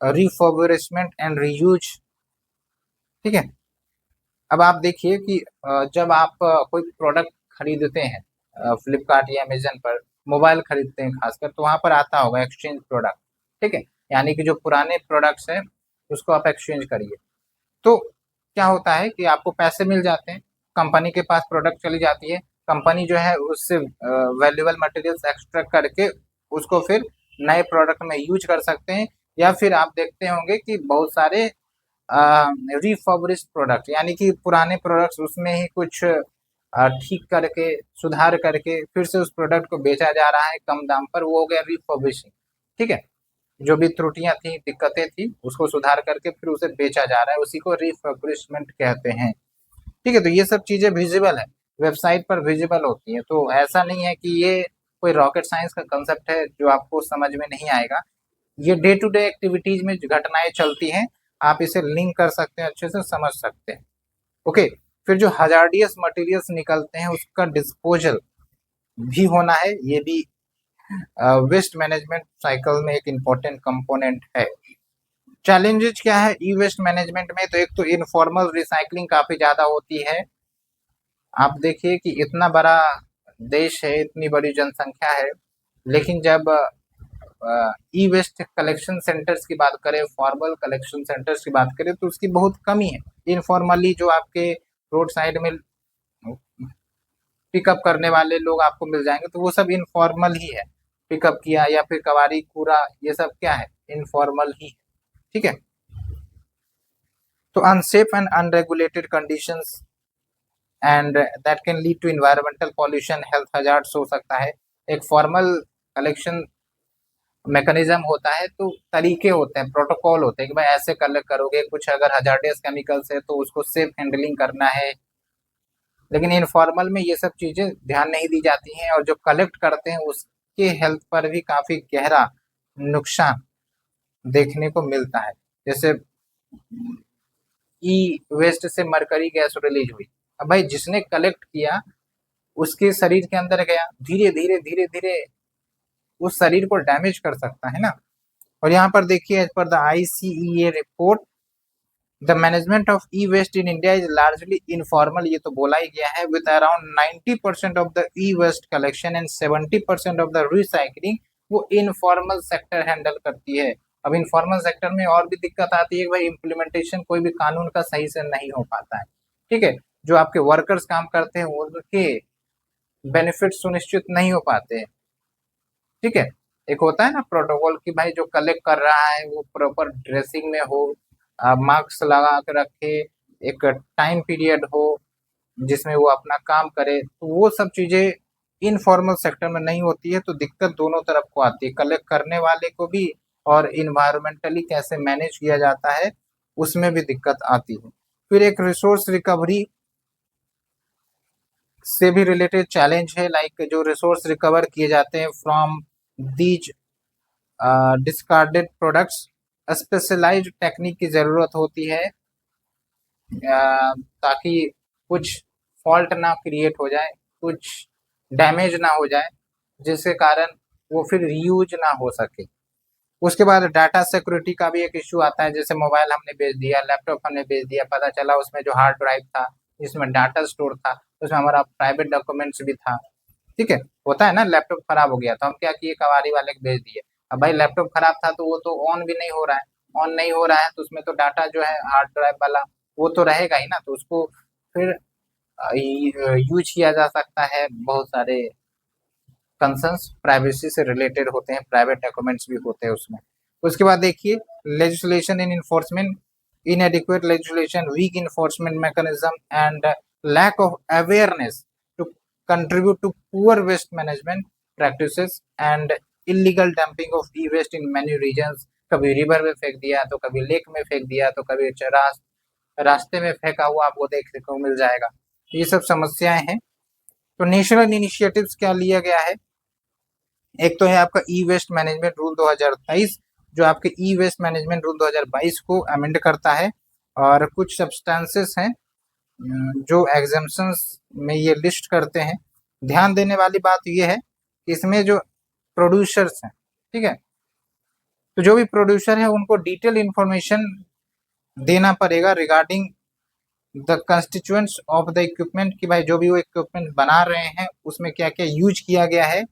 रिफर्बिशमेंट एंड रीयूज। ठीक है। अब आप देखिए कि जब आप कोई प्रोडक्ट खरीदते हैं फ्लिपकार्ट या अमेजन पर, मोबाइल खरीदते हैं खासकर, तो वहां पर आता होगा एक्सचेंज प्रोडक्ट। ठीक है, यानी कि जो पुराने प्रोडक्ट्स हैं उसको आप एक्सचेंज करिए। तो क्या होता है कि आपको पैसे मिल जाते हैं, कंपनी के पास प्रोडक्ट चली जाती है, कंपनी जो है उससे वैल्यूएबल मटेरियल्स एक्सट्रैक्ट करके उसको फिर नए प्रोडक्ट में यूज कर सकते हैं। या फिर आप देखते होंगे कि बहुत सारे रिफर्बिश्ड प्रोडक्ट, यानी कि पुराने प्रोडक्ट्स उसमें ही कुछ ठीक करके, सुधार करके फिर से उस प्रोडक्ट को बेचा जा रहा है कम दाम पर, वो हो गया रिफर्बिशिंग। ठीक है, जो भी त्रुटियां थी, दिक्कतें थी, उसको सुधार करके फिर उसे बेचा जा रहा है, उसी को रिफर्बिशमेंट कहते हैं। ठीक है, तो ये सब चीजें विजिबल है, वेबसाइट पर विजिबल होती है। तो ऐसा नहीं है कि ये कोई रॉकेट साइंस का कंसेप्ट है जो आपको समझ में नहीं आएगा। ये डे टू डे एक्टिविटीज में जो घटनाएं चलती हैं, आप इसे लिंक कर सकते हैं, अच्छे से समझ सकते हैं। ओके, फिर जो हजार्डियस मटेरियल्स निकलते हैं उसका डिस्पोजल भी होना है, ये भी वेस्ट मैनेजमेंट साइकिल में एक इम्पोर्टेंट कंपोनेंट है। चैलेंजेस क्या है ई वेस्ट मैनेजमेंट में, तो एक तो इनफॉर्मल रिसाइकलिंग काफी ज्यादा होती है। आप देखिए कि इतना बड़ा देश है, इतनी बड़ी जनसंख्या है, लेकिन जब ई वेस्ट कलेक्शन सेंटर्स की बात करें, फॉर्मल कलेक्शन सेंटर्स की बात करें, तो उसकी बहुत कमी है। इनफॉर्मली जो आपके रोड साइड में पिकअप करने वाले लोग आपको मिल जाएंगे, तो वो सब इनफॉर्मल ही है। पिकअप किया या फिर कबाड़ी कूड़ा, ये सब क्या है, इनफॉर्मल ही है। ठीक है। तो unsafe and unregulated conditions and that can lead to environmental pollution, health hazards हो सकता है। एक फॉर्मल कलेक्शन मैकेनिज्म होता है, तो तरीके होते हैं, प्रोटोकॉल होते हैं कि भाई ऐसे कलेक्ट करोगे, कुछ अगर हजार्डियस केमिकल्स है तो उसको सेफ हैंडलिंग करना है। लेकिन इनफॉर्मल में ये सब चीजें ध्यान नहीं दी जाती हैं, और जो कलेक्ट करते हैं उसके हेल्थ पर भी काफी गहरा नुकसान देखने को मिलता है। जैसे ई वेस्ट से मरकरी गैस रिलीज हुई, अब भाई जिसने कलेक्ट किया उसके शरीर के अंदर गया, धीरे धीरे धीरे धीरे उस शरीर को डैमेज कर सकता है ना। और यहाँ पर देखिए, as per the ICEA report, the management of e waste in India is largely informal, ये तो बोला ही गया है, with around 90% of the e waste collection and 70% of the recycling वो इनफॉर्मल सेक्टर हैंडल करती है। अब इनफॉर्मल सेक्टर में और भी दिक्कत आती है कि भाई इम्प्लीमेंटेशन कोई भी कानून का सही से नहीं हो पाता है। ठीक है, जो आपके वर्कर्स काम करते हैं उनके बेनिफिट सुनिश्चित नहीं हो पाते हैं। ठीक है, एक होता है ना प्रोटोकॉल कि भाई जो कलेक्ट कर रहा है वो प्रॉपर ड्रेसिंग में हो, मास्क लगा के रखे, एक टाइम पीरियड हो जिसमें वो अपना काम करे, तो वो सब चीजें इनफॉर्मल सेक्टर में नहीं होती है, तो दिक्कत दोनों तरफ को आती है, कलेक्ट करने वाले को भी और इन्वायरमेंटली कैसे मैनेज किया जाता है उसमें भी दिक्कत आती है। फिर एक रिसोर्स रिकवरी से भी रिलेटेड चैलेंज है, लाइक जो रिसोर्स रिकवर किए जाते हैं from these discarded products, specialised technique की ज़रूरत होती है ताकि कुछ फॉल्ट ना क्रिएट हो जाए, कुछ डैमेज ना हो जाए, जिसके कारण वो फिर रीयूज ना हो सके। उसके बाद डाटा सिक्योरिटी का भी एक इश्यू आता है, जैसे मोबाइल हमने बेच दिया, लैपटॉप हमने बेच दिया, पता चला उसमें जो हार्ड ड्राइव था जिसमें डाटा स्टोर था उसमें हमारा प्राइवेट डॉक्यूमेंट्स भी था। ठीक है, होता है ना, लैपटॉप खराब हो गया तो हम क्या किए, कबाड़ी वाले को भेज दिए। अब भाई लैपटॉप खराब था तो वो तो ऑन भी नहीं हो रहा है, ऑन नहीं हो रहा है तो उसमें तो डाटा जो है हार्ड ड्राइव वाला वो तो रहेगा ही ना, तो उसको फिर यूज किया जा सकता है। बहुत सारे कंसर्न्स प्राइवेसी से रिलेटेड होते हैं, प्राइवेट डॉक्यूमेंट्स भी होते हैं उसमें। उसके बाद देखिए legislation in enforcement, inadequate legislation, weak enforcement mechanism, and lack of awareness to contribute to poor waste management practices and illegal dumping of e-waste in many regions। कभी रिवर में फेंक दिया तो कभी लेक में फेंक दिया तो कभी रास्ते में फेंका हुआ आपको देखने को मिल जाएगा। ये सब समस्याएं हैं। तो नेशनल इनिशिएटिव्स क्या लिया गया है, एक तो है आपका ई वेस्ट मैनेजमेंट रूल 2023 जो आपके ई वेस्ट मैनेजमेंट रूल 2022 को अमेंड करता है, और कुछ सब्सटेंसेस हैं जो एग्जाम्पशंस में ये लिस्ट करते हैं। ध्यान देने वाली बात ये है कि इसमें जो प्रोड्यूसर्स हैं, ठीक है, तो जो भी प्रोड्यूसर है उनको डिटेल इंफॉर्मेशन देना पड़ेगा regarding the constituents of the equipment, कि भाई जो भी वो इक्विपमेंट बना रहे हैं उसमें क्या क्या यूज किया गया है।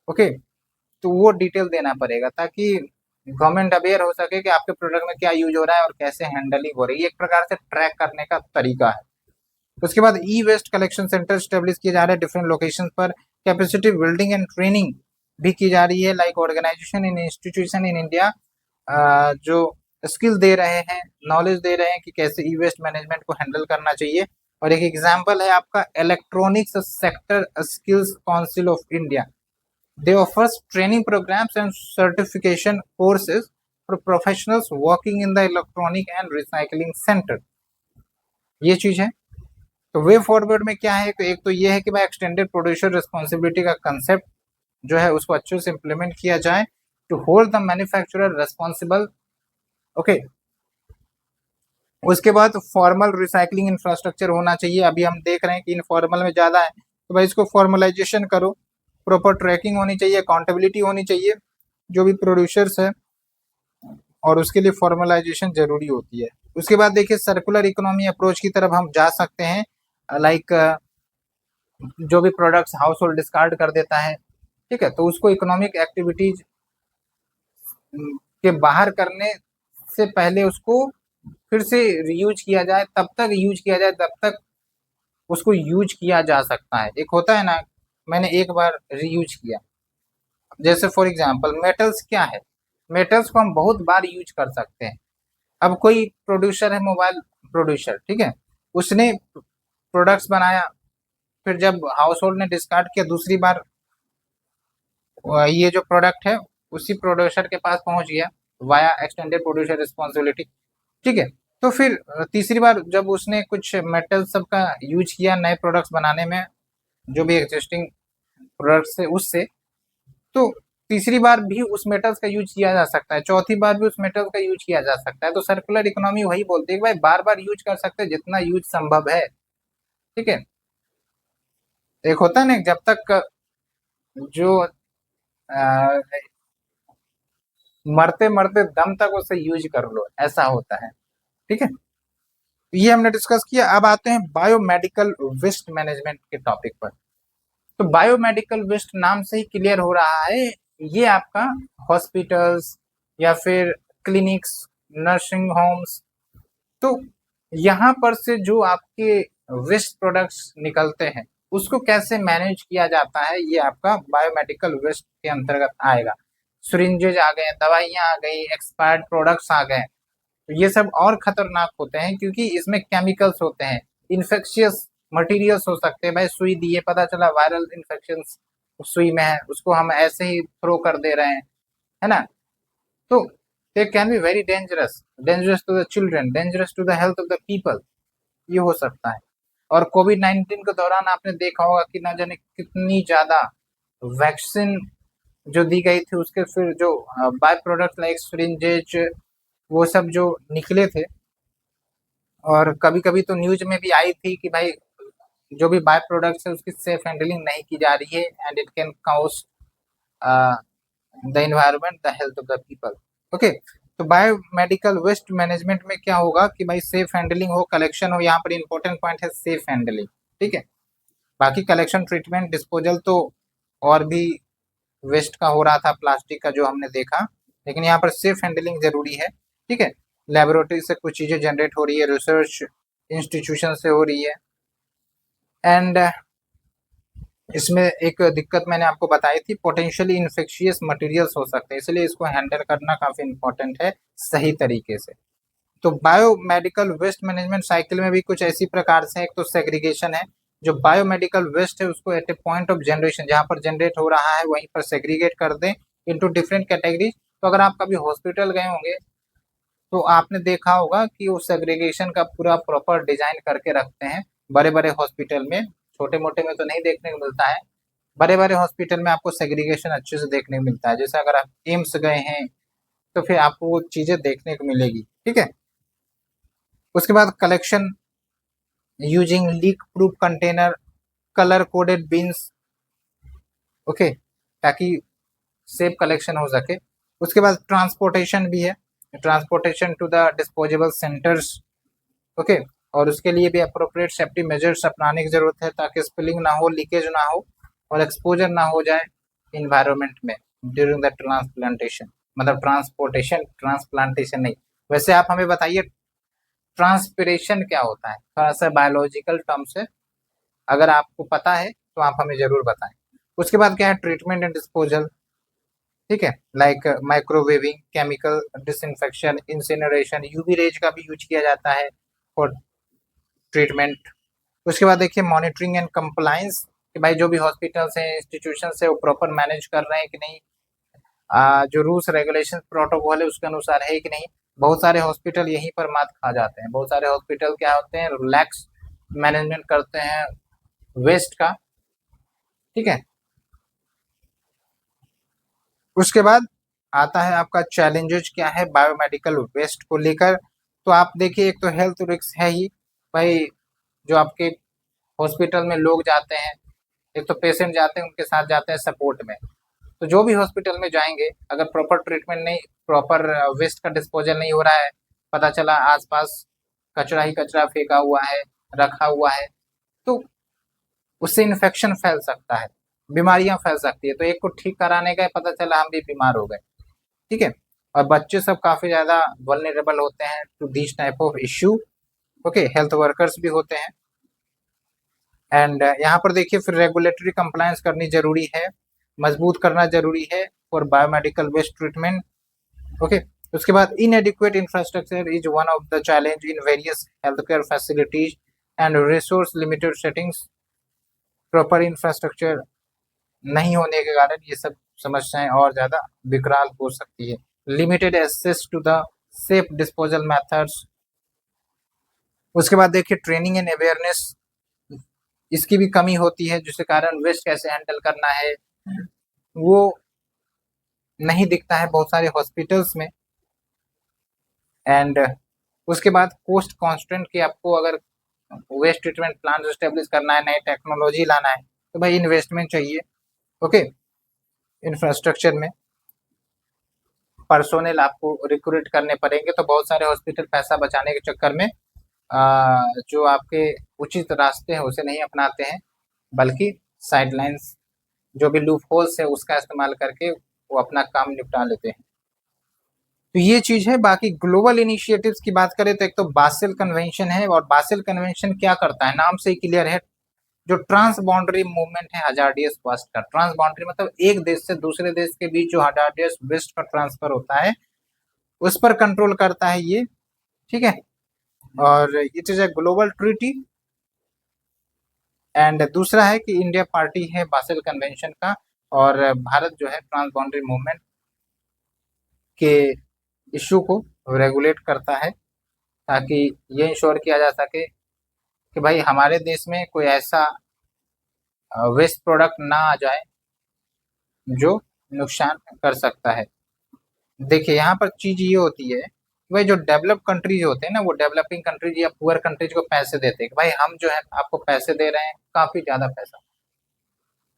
ओके, तो वो डिटेल देना पड़ेगा ताकि गवर्नमेंट अवेयर हो सके कि आपके प्रोडक्ट में क्या यूज हो रहा है और कैसे हैंडलिंग हो रही है, एक प्रकार से ट्रैक करने का तरीका है। उसके बाद e waste collection centre establish किए जा रहे हैं डिफरेंट लोकेशन पर, कैपेसिटी बिल्डिंग एंड ट्रेनिंग भी की जा रही है, like organisation in institution in India जो स्किल दे रहे हैं, नॉलेज दे रहे हैं कि कैसे ई वेस्ट मैनेजमेंट को हैंडल करना चाहिए। और एक एग्जाम्पल है आपका electronics sector skills council of India, they offers training programs and certification courses for professionals working in the electronic and recycling center। ये चीज है। तो वे फॉरवर्ड में क्या है, तो एक तो ये है कि भाई एक्सटेंडेड प्रोड्यूसर रिस्पॉन्सिबिलिटी का कंसेप्ट जो है उसको अच्छे से इम्प्लीमेंट किया जाए, to hold the manufacturer responsible. Okay, उसके बाद फॉर्मल रिसाइकलिंग इंफ्रास्ट्रक्चर होना चाहिए। अभी हम देख रहे हैं कि इनफॉर्मल में ज़्यादा है, तो भाई इसको फॉर्मलाइजेशन करो, प्रॉपर ट्रैकिंग होनी चाहिए, अकाउंटेबिलिटी होनी चाहिए जो भी प्रोड्यूसर्स है, और उसके लिए फॉर्मलाइजेशन जरूरी होती है। उसके बाद देखिए सर्कुलर इकोनॉमी अप्रोच की तरफ हम जा सकते हैं, लाइक जो भी प्रोडक्ट्स हाउस होल्ड डिस्कार्ड कर देता है, ठीक है, तो उसको इकोनॉमिक एक्टिविटीज के बाहर करने से पहले उसको फिर से रीयूज किया जाए, तब तक यूज किया जाए तब तक उसको यूज किया जा सकता है। एक होता है ना, मैंने एक बार रीयूज किया, जैसे फॉर एग्जांपल मेटल्स क्या है, मेटल्स को हम बहुत बार यूज कर सकते हैं। अब कोई प्रोड्यूसर है, मोबाइल प्रोड्यूसर, ठीक है, उसने प्रोडक्ट्स बनाया, फिर जब हाउस होल्ड ने डिस्कार्ड किया दूसरी बार, ये जो प्रोडक्ट है उसी प्रोड्यूसर के पास पहुंच गया वाया एक्सटेंडेड प्रोड्यूसर रिस्पॉन्सिबिलिटी। ठीक है, तो फिर तीसरी बार जब उसने कुछ मेटल सब का यूज किया नए प्रोडक्ट्स बनाने में, जो भी एग्जिस्टिंग प्रोडक्ट्स है उससे, तो तीसरी बार भी उस मेटल्स का यूज किया जा सकता है, चौथी बार भी उस मेटल्स का यूज किया जा सकता है। तो सर्कुलर इकोनॉमी वही बोलती है कि भाई बार बार यूज कर सकते हैं जितना यूज संभव है। ठीक है, एक होता है ना, जब तक जो मरते मरते दम तक उसे यूज कर लो, ऐसा होता है। ठीक है, ये हमने डिस्कस किया। अब आते हैं बायोमेडिकल वेस्ट मैनेजमेंट के टॉपिक पर। तो बायोमेडिकल वेस्ट नाम से ही क्लियर हो रहा है, ये आपका हॉस्पिटल्स या फिर क्लिनिक्स, नर्सिंग होम्स, तो यहाँ पर से जो आपके वेस्ट प्रोडक्ट्स निकलते हैं उसको कैसे मैनेज किया जाता है, ये आपका बायोमेडिकल वेस्ट के अंतर्गत आएगा। सिरिंजेज आ गए, दवाइयाँ आ गई, एक्सपायर्ड प्रोडक्ट्स आ गए, तो ये सब और खतरनाक होते हैं क्योंकि इसमें केमिकल्स होते हैं, इन्फेक्शियस मटेरियल्स हो सकते हैं। भाई सुई दिए, पता चला वायरल इन्फेक्शन सुई में है, उसको हम ऐसे ही थ्रो कर दे रहे हैं, है ना। तो they can be very dangerous, dangerous to the children, dangerous to the health of the people, ये हो सकता है। और कोविड-19 के दौरान आपने देखा होगा कि ना जाने कितनी ज्यादा वैक्सीन जो दी गई थी, उसके फिर जो बाय प्रोडक्ट लाइक सिरिंजेज वो सब जो निकले थे, और कभी कभी तो न्यूज में भी आई थी कि भाई जो भी बाय प्रोडक्ट्स है उसकी सेफ हैंडलिंग नहीं की जा रही है and it can cause the environment, the health of the people. Okay, तो बायोमेडिकल वेस्ट मैनेजमेंट में क्या होगा कि भाई सेफ हैंडलिंग हो, कलेक्शन हो, यहाँ पर इंपॉर्टेंट पॉइंट है सेफ हैंडलिंग, ठीक है। बाकी कलेक्शन, ट्रीटमेंट, डिस्पोजल तो और भी वेस्ट का हो रहा था, प्लास्टिक का जो हमने देखा, लेकिन यहाँ पर सेफ हैंडलिंग जरूरी है, ठीक है। लेबोरेटरी से कुछ चीजें जनरेट हो रही है, रिसर्च इंस्टीट्यूशन से हो रही है, एंड इसमें एक दिक्कत मैंने आपको बताई थी, पोटेंशियली इन्फेक्शियस मटेरियल्स हो सकते हैं, इसलिए इसको हैंडल करना काफी इंपॉर्टेंट है सही तरीके से। तो बायोमेडिकल वेस्ट मैनेजमेंट साइकिल में भी कुछ ऐसी प्रकार से, एक तो सेग्रीगेशन है, जो बायोमेडिकल वेस्ट है उसको at a point of generation, जहां पर जनरेट हो रहा है वहीं पर सेग्रीगेट कर दें इनटू डिफरेंट कैटेगरीज। तो अगर आप कभी हॉस्पिटल गए होंगे तो आपने देखा होगा कि वो सेग्रीगेशन का पूरा प्रॉपर डिजाइन करके रखते हैं बड़े बड़े हॉस्पिटल में, छोटे मोटे में तो नहीं देखने को मिलता है, बड़े बड़े हॉस्पिटल में आपको सेग्रीगेशन अच्छे से देखने को मिलता है। जैसे अगर आप एम्स गए हैं तो फिर आपको वो चीजें देखने को मिलेगी, ठीक है। उसके बाद collection using leak proof container, colour coded bins, okay, ताकि सेफ कलेक्शन हो सके। उसके बाद ट्रांसपोर्टेशन भी है, transportation to the disposable centres, okay, और उसके लिए भी अप्रोप्रिएट सेफ्टी मेजर्स अपनाने की जरूरत है ताकि स्पिलिंग ना हो, लीकेज ना हो और एक्सपोजर ना हो जाए इन्वायरमेंट में ड्यूरिंग द ट्रांसप्लांटेशन, मतलब ट्रांसपोर्टेशन, ट्रांसप्लांटेशन नहीं। वैसे आप हमें बताइए ट्रांसपिरेशन क्या होता है, थोड़ा सा बायोलॉजिकल टर्म से अगर आपको पता है तो आप हमें जरूर बताएं। उसके बाद क्या है, ट्रीटमेंट एंड डिस्पोजल, ठीक है, like microwaving, chemical disinfection, incineration, UV rays का भी यूज किया जाता है फॉर ट्रीटमेंट। उसके बाद देखिए मॉनिटरिंग एंड कंप्लायंस, कि भाई जो भी हॉस्पिटल्स हैं, इंस्टीट्यूशन है, वो प्रॉपर मैनेज कर रहे हैं कि नहीं, जो रूल्स रेगुलेशन प्रोटोकॉल है उसके अनुसार है कि नहीं। बहुत सारे हॉस्पिटल यहीं पर मात खा जाते हैं, बहुत सारे हॉस्पिटल क्या होते हैं, रिलैक्स मैनेजमेंट करते हैं वेस्ट का, ठीक है। उसके बाद आता है आपका चैलेंजेस क्या है बायोमेडिकल वेस्ट को लेकर। तो आप देखिए, एक तो हेल्थ रिस्क है ही, भाई जो आपके हॉस्पिटल में लोग जाते हैं, एक तो पेशेंट जाते हैं, उनके साथ जाते हैं सपोर्ट में, तो जो भी हॉस्पिटल में जाएंगे अगर प्रॉपर ट्रीटमेंट नहीं, प्रॉपर वेस्ट का डिस्पोजल नहीं हो रहा है, पता चला आसपास कचरा ही कचरा फेंका हुआ है, रखा हुआ है, तो उससे इन्फेक्शन फैल सकता है, बीमारियां फैल सकती है। तो एक को ठीक कराने गए, पता चला हम भी बीमार हो गए, ठीक है। और बच्चे सब काफी ज्यादा वल्नरेबल होते हैं to this type of issue, okay, health workers भी होते हैं। एंड यहाँ पर देखिए फिर रेगुलेटरी कंप्लायंस करनी जरूरी है, मजबूत करना जरूरी है for biomedical waste treatment, okay. उसके बाद inadequate infrastructure is one of the challenge in various health care facilities and resource limited settings. Proper infrastructure नहीं होने के कारण ये सब समस्याएं और ज्यादा विकराल हो सकती है। Limited access to the safe disposal methods. उसके बाद देखिए ट्रेनिंग एंड अवेयरनेस, इसकी भी कमी होती है, जिसके कारण वेस्ट कैसे हैंडल करना है वो नहीं दिखता है बहुत सारे हॉस्पिटल्स में। एंड उसके बाद कोस्ट कॉन्स्टेंट, की आपको अगर वेस्ट ट्रीटमेंट प्लांट स्टेब्लिश करना है, नई टेक्नोलॉजी लाना है, तो भाई इन्वेस्टमेंट चाहिए, ओके। इंफ्रास्ट्रक्चर में पर्सोनेल आपको रिक्रूट करने पड़ेंगे, तो बहुत सारे हॉस्पिटल पैसा बचाने के चक्कर में जो आपके उचित रास्ते हैं उसे नहीं अपनाते हैं, बल्कि साइडलाइंस जो भी लूप होल्स है उसका इस्तेमाल करके वो अपना काम निपटा लेते हैं। तो ये चीज है। बाकी ग्लोबल इनिशिएटिव्स की बात करें तो एक तो बासेल कन्वेंशन है, और बासेल कन्वेंशन क्या करता है, नाम से ही क्लियर है। जो ट्रांस बाउंड्री मूवमेंट है हजार्डियस वेस्ट का, ट्रांस बाउंड्री मतलब एक देश से दूसरे देश के बीच जो हजार्डियस वेस्ट का ट्रांसफर होता है उस पर कंट्रोल करता है ये, ठीक है। और it is a global treaty. And दूसरा है कि इंडिया पार्टी है बासेल कन्वेंशन का, और भारत जो है ट्रांस बाउंड्री मूवमेंट के इशू को रेगुलेट करता है, ताकि ये इंश्योर किया जा सके कि भाई हमारे देश में कोई ऐसा वेस्ट प्रोडक्ट ना आ जाए जो नुकसान कर सकता है। देखिए यहाँ पर चीज ये होती है कि भाई जो डेवलप कंट्रीज होते हैं ना, वो डेवलपिंग कंट्रीज या पुअर कंट्रीज को पैसे देते हैं कि भाई हम जो है आपको पैसे दे रहे हैं, काफी ज्यादा पैसा,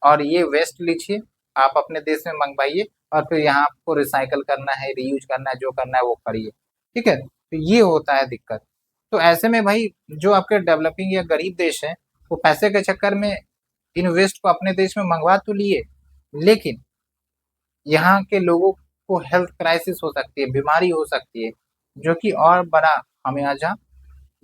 और ये वेस्ट लीजिए, आप अपने देश में मंगवाइए, और फिर यहाँ आपको रिसाइकल करना है, रीयूज करना है, जो करना है वो करिए, ठीक है। तो ये होता है दिक्कत। तो ऐसे में भाई जो आपके डेवलपिंग या गरीब देश है वो पैसे के चक्कर में इन वेस्ट को अपने देश में मंगवा तो लिए, लेकिन यहाँ के लोगों को हेल्थ क्राइसिस हो सकती है, बीमारी हो सकती है, जो कि और बड़ा खामियाजा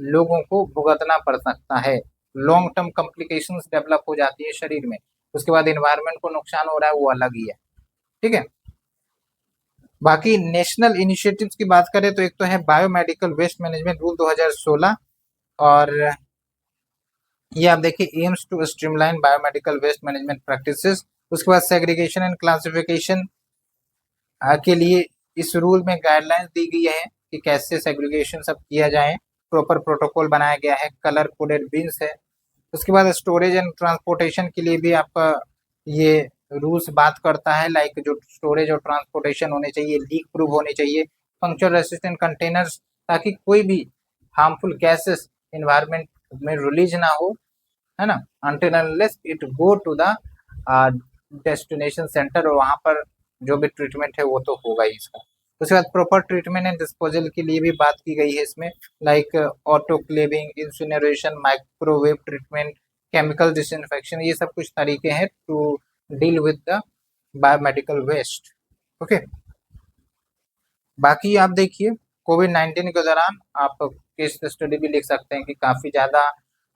लोगों को भुगतना पड़ सकता है। लॉन्ग टर्म कॉम्प्लिकेशंस डेवलप हो जाती है शरीर में, उसके बाद एनवायरनमेंट को नुकसान हो रहा है वो अलग ही है, ठीक है। बाकी नेशनल इनिशिएटिव्स की बात करें तो एक तो है बायोमेडिकल वेस्ट मैनेजमेंट रूल 2016, और ये आप देखिए aims to streamline biomedical waste management practices. उसके बाद सेग्रीगेशन एंड क्लासिफिकेशन के लिए इस रूल में गाइडलाइंस दी गई है कि कैसे सेग्रीगेशन सब किया जाए, प्रॉपर प्रोटोकॉल बनाया गया है, कलर कोडेड बिन्स है। उसके बाद स्टोरेज एंड ट्रांसपोर्टेशन के लिए भी आपका ये रूल्स बात करता है, लाइक जो स्टोरेज और ट्रांसपोर्टेशन होने चाहिए, लीक प्रूफ होने चाहिए, पंक्चर रेसिस्टेंट कंटेनर्स, ताकि कोई भी हार्मफुल गैसेस इन्वायरमेंट में रिलीज ना हो, है ना, until unless it go to the destination centre, और वहां पर जो भी ट्रीटमेंट है वो तो होगा ही इसका। उसके बाद प्रॉपर ट्रीटमेंट एंड डिस्पोजल के लिए भी बात की गई है इसमें, like autoclaving, incineration, microwave treatment, chemical disinfection, ये सब कुछ तरीके हैं to deal with the biomedical waste, okay. बाकी आप देखिए कोविड-19 के दौरान आप केस स्टडी भी लिख सकते हैं कि काफी ज्यादा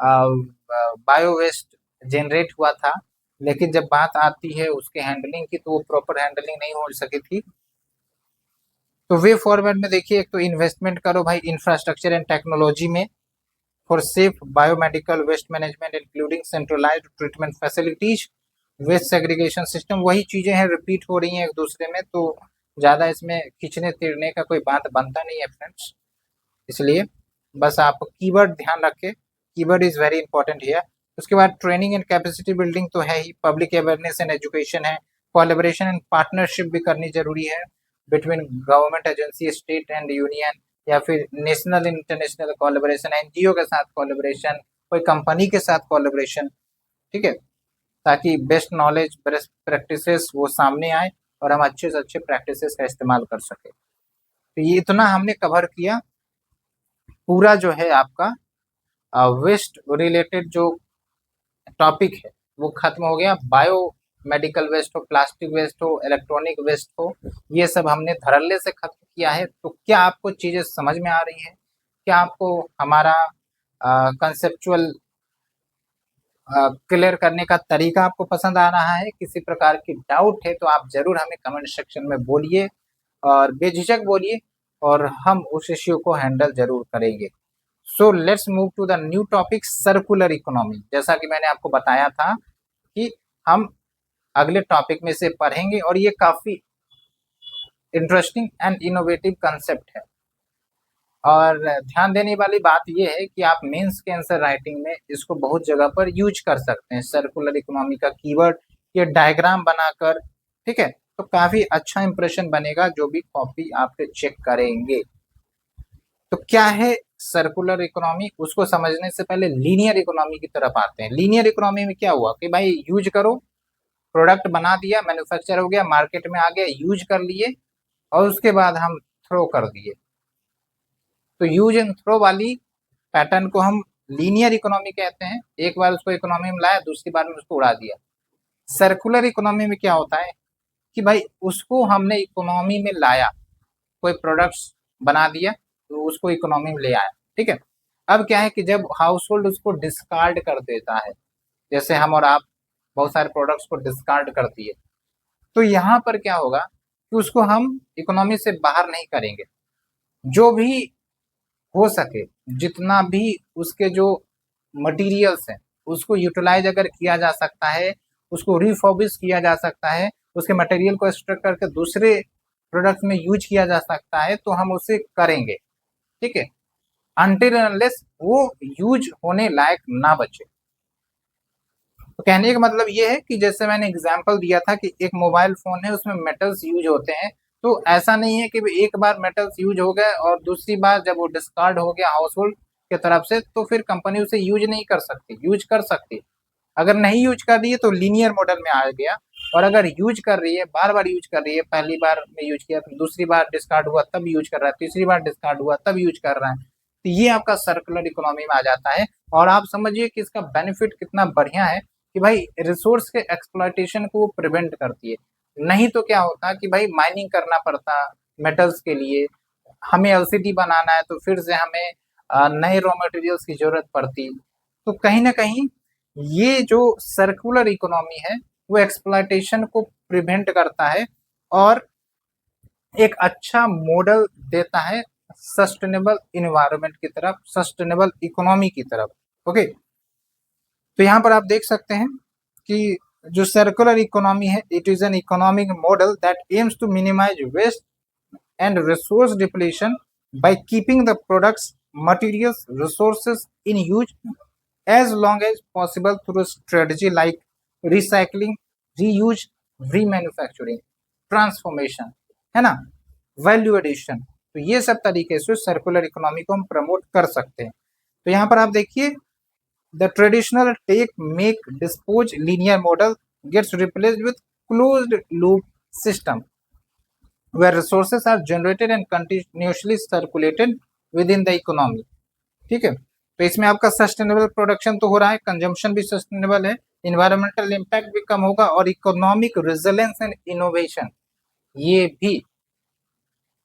बायो वेस्ट जनरेट हुआ था, लेकिन जब बात आती है उसके हैंडलिंग की तो वो प्रॉपर हैंडलिंग नहीं हो सकी थी। तो वे फॉरवर्ड में देखिए, एक तो इन्वेस्टमेंट करो भाई इंफ्रास्ट्रक्चर एंड टेक्नोलॉजी में for safe biomedical waste management including centralised treatment facilities, waste segregation system, वही चीजें हैं रिपीट हो रही हैं एक दूसरे में, तो ज्यादा इसमें खींचने तीरने का कोई बात बनता नहीं है फ्रेंड्स। इसलिए बस आप कीवर्ड ध्यान रखें, keyword is very important here. उसके बाद ट्रेनिंग एंड कैपेसिटी बिल्डिंग तो है ही, पब्लिक अवेयरनेस एंड एजुकेशन है, कोलैबोरेशन एंड पार्टनरशिप भी करनी जरूरी है between government agency, state and union, या फिर नेशनल इंटरनेशनल कोलैबोरेशन, एनजीओ के साथ कोलैबोरेशन, कोई कंपनी के साथ कोलैबोरेशन, ठीक है, ताकि बेस्ट नॉलेज बेस्ट प्रैक्टिसेस वो सामने आए और हम अच्छे से अच्छे प्रैक्टिसेस का इस्तेमाल कर सके। तो ये इतना हमने कवर किया, पूरा जो है आपका वेस्ट रिलेटेड जो टॉपिक है वो खत्म हो गया। बायो मेडिकल वेस्ट हो, प्लास्टिक वेस्ट हो, इलेक्ट्रॉनिक वेस्ट हो, ये सब हमने धड़ल्ले से खत्म किया है। तो क्या आपको चीजें समझ में आ रही हैं? क्या आपको हमारा कंसेप्चुअल क्लियर करने का तरीका आपको पसंद आ रहा है? किसी प्रकार की डाउट है तो आप जरूर हमें कमेंट सेक्शन में बोलिए, और बेझिझक बोलिए, और हम उस इश्यू को हैंडल जरूर करेंगे। So let's move to the new topic, circular economy. जैसा कि मैंने आपको बताया था कि हम अगले टॉपिक में से पढ़ेंगे, और ये काफी इंटरेस्टिंग एंड इनोवेटिव कंसेप्ट है। और ध्यान देने वाली बात यह है कि आप मेंस के आंसर राइटिंग में इसको बहुत जगह पर यूज कर सकते हैं, सर्कुलर इकोनॉमी का कीवर्ड ये डायग्राम बनाकर, ठीक है। तो काफी अच्छा इंप्रेशन बनेगा जो भी कॉपी आप चेक करेंगे। तो क्या है सर्कुलर इकोनॉमी, उसको समझने से पहले लीनियर इकोनॉमी की तरफ आते हैं। लीनियर इकोनॉमी में क्या हुआ कि भाई यूज करो, प्रोडक्ट बना दिया, मैन्युफैक्चर हो गया, मार्केट में आ गया, यूज कर लिए, और उसके बाद हम थ्रो कर दिए। तो यूज एंड थ्रो वाली पैटर्न को हम लीनियर इकोनॉमी कहते हैं। एक बार उसको इकोनॉमी में लाया, दूसरी बार में उसको उड़ा दिया। सर्कुलर इकोनॉमी में क्या होता है कि भाई उसको हमने इकोनॉमी में लाया, कोई प्रोडक्ट्स बना दिया तो उसको इकोनॉमी में ले आया, ठीक है। अब क्या है कि जब हाउस होल्ड उसको डिस्कार्ड कर देता है, जैसे हम और आप बहुत सारे प्रोडक्ट्स को डिस्कार्ड कर दिए, तो यहाँ पर क्या होगा कि उसको हम इकोनॉमी से बाहर नहीं करेंगे। जो भी हो सके, जितना भी उसके जो मटेरियल्स हैं उसको यूटिलाइज अगर किया जा सकता है, उसको रिफर्बिश किया जा सकता है, उसके मटेरियल को एक्सट्रैक्ट करके दूसरे प्रोडक्ट में यूज किया जा सकता है, तो हम उसे करेंगे, ठीक है, अनटिल अनलेस वो यूज होने लायक ना बचे। तो कहने का मतलब ये है कि जैसे मैंने एग्जांपल दिया था कि एक मोबाइल फोन है, उसमें मेटल्स यूज होते हैं, तो ऐसा नहीं है कि एक बार मेटल्स यूज हो गए और दूसरी बार जब वो डिस्कार्ड हो गया हाउस होल्ड के तरफ से, तो फिर कंपनी उसे यूज नहीं कर सकती। यूज कर सकती, अगर नहीं यूज कर रही है तो लीनियर मॉडल में आ गया, और अगर यूज कर रही है, बार बार यूज कर रही है, पहली बार में यूज किया, फिर दूसरी बार डिस्कार्ड हुआ तब यूज कर रहा है, तीसरी बार डिस्कार्ड हुआ तब यूज कर रहा है, तो ये आपका सर्कुलर इकोनॉमी में आ जाता है। और आप समझिए कि इसका बेनिफिट कितना बढ़िया है कि भाई रिसोर्स के एक्सप्लॉयटेशन को वो प्रिवेंट करती है। नहीं तो क्या होता कि भाई माइनिंग करना पड़ता मेटल्स के लिए, हमें एलसीडी बनाना है तो फिर से हमें नए रॉ मटेरियल्स की जरूरत पड़ती। तो कहीं ना कहीं ये जो सर्कुलर इकोनॉमी है वो एक्सप्लॉयटेशन को प्रिवेंट करता है और एक अच्छा मॉडल देता है सस्टेनेबल इन्वायरमेंट की तरफ, सस्टेनेबल इकोनॉमी की तरफ। ओके, तो यहाँ पर आप देख सकते हैं कि जो सर्कुलर इकोनॉमी है, it is an economic model that aims to minimise waste and resource depletion by keeping the products, materials, resources in use as long as possible through strategy like recycling, reuse, remanufacturing, transformation, है ना, value addition. तो ये सब तरीके से circular economy को हम promote कर सकते हैं। तो यहाँ पर आप देखिए, the traditional take make dispose linear model gets replaced with closed loop system where resources are generated and continuously circulated within the economy। ठीक है, तो इसमें आपका सस्टेनेबल प्रोडक्शन तो हो रहा है, कंजम्पशन भी सस्टेनेबल है, इन्वायरमेंटल इम्पैक्ट भी कम होगा, और इकोनॉमिक रेजिलेंस एंड इनोवेशन ये भी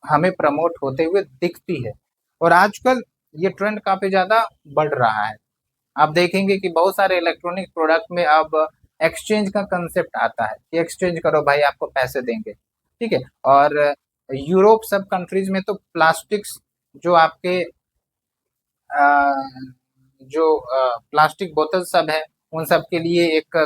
हमें प्रमोट होते हुए दिखती है। और आजकल ये ट्रेंड काफी ज्यादा बढ़ रहा है। आप देखेंगे कि बहुत सारे इलेक्ट्रॉनिक प्रोडक्ट में अब एक्सचेंज का कंसेप्ट आता है कि एक्सचेंज करो भाई, आपको पैसे देंगे, ठीक है। और यूरोप सब कंट्रीज में तो प्लास्टिक्स जो आपके जो प्लास्टिक बोतल सब है, उन सब के लिए एक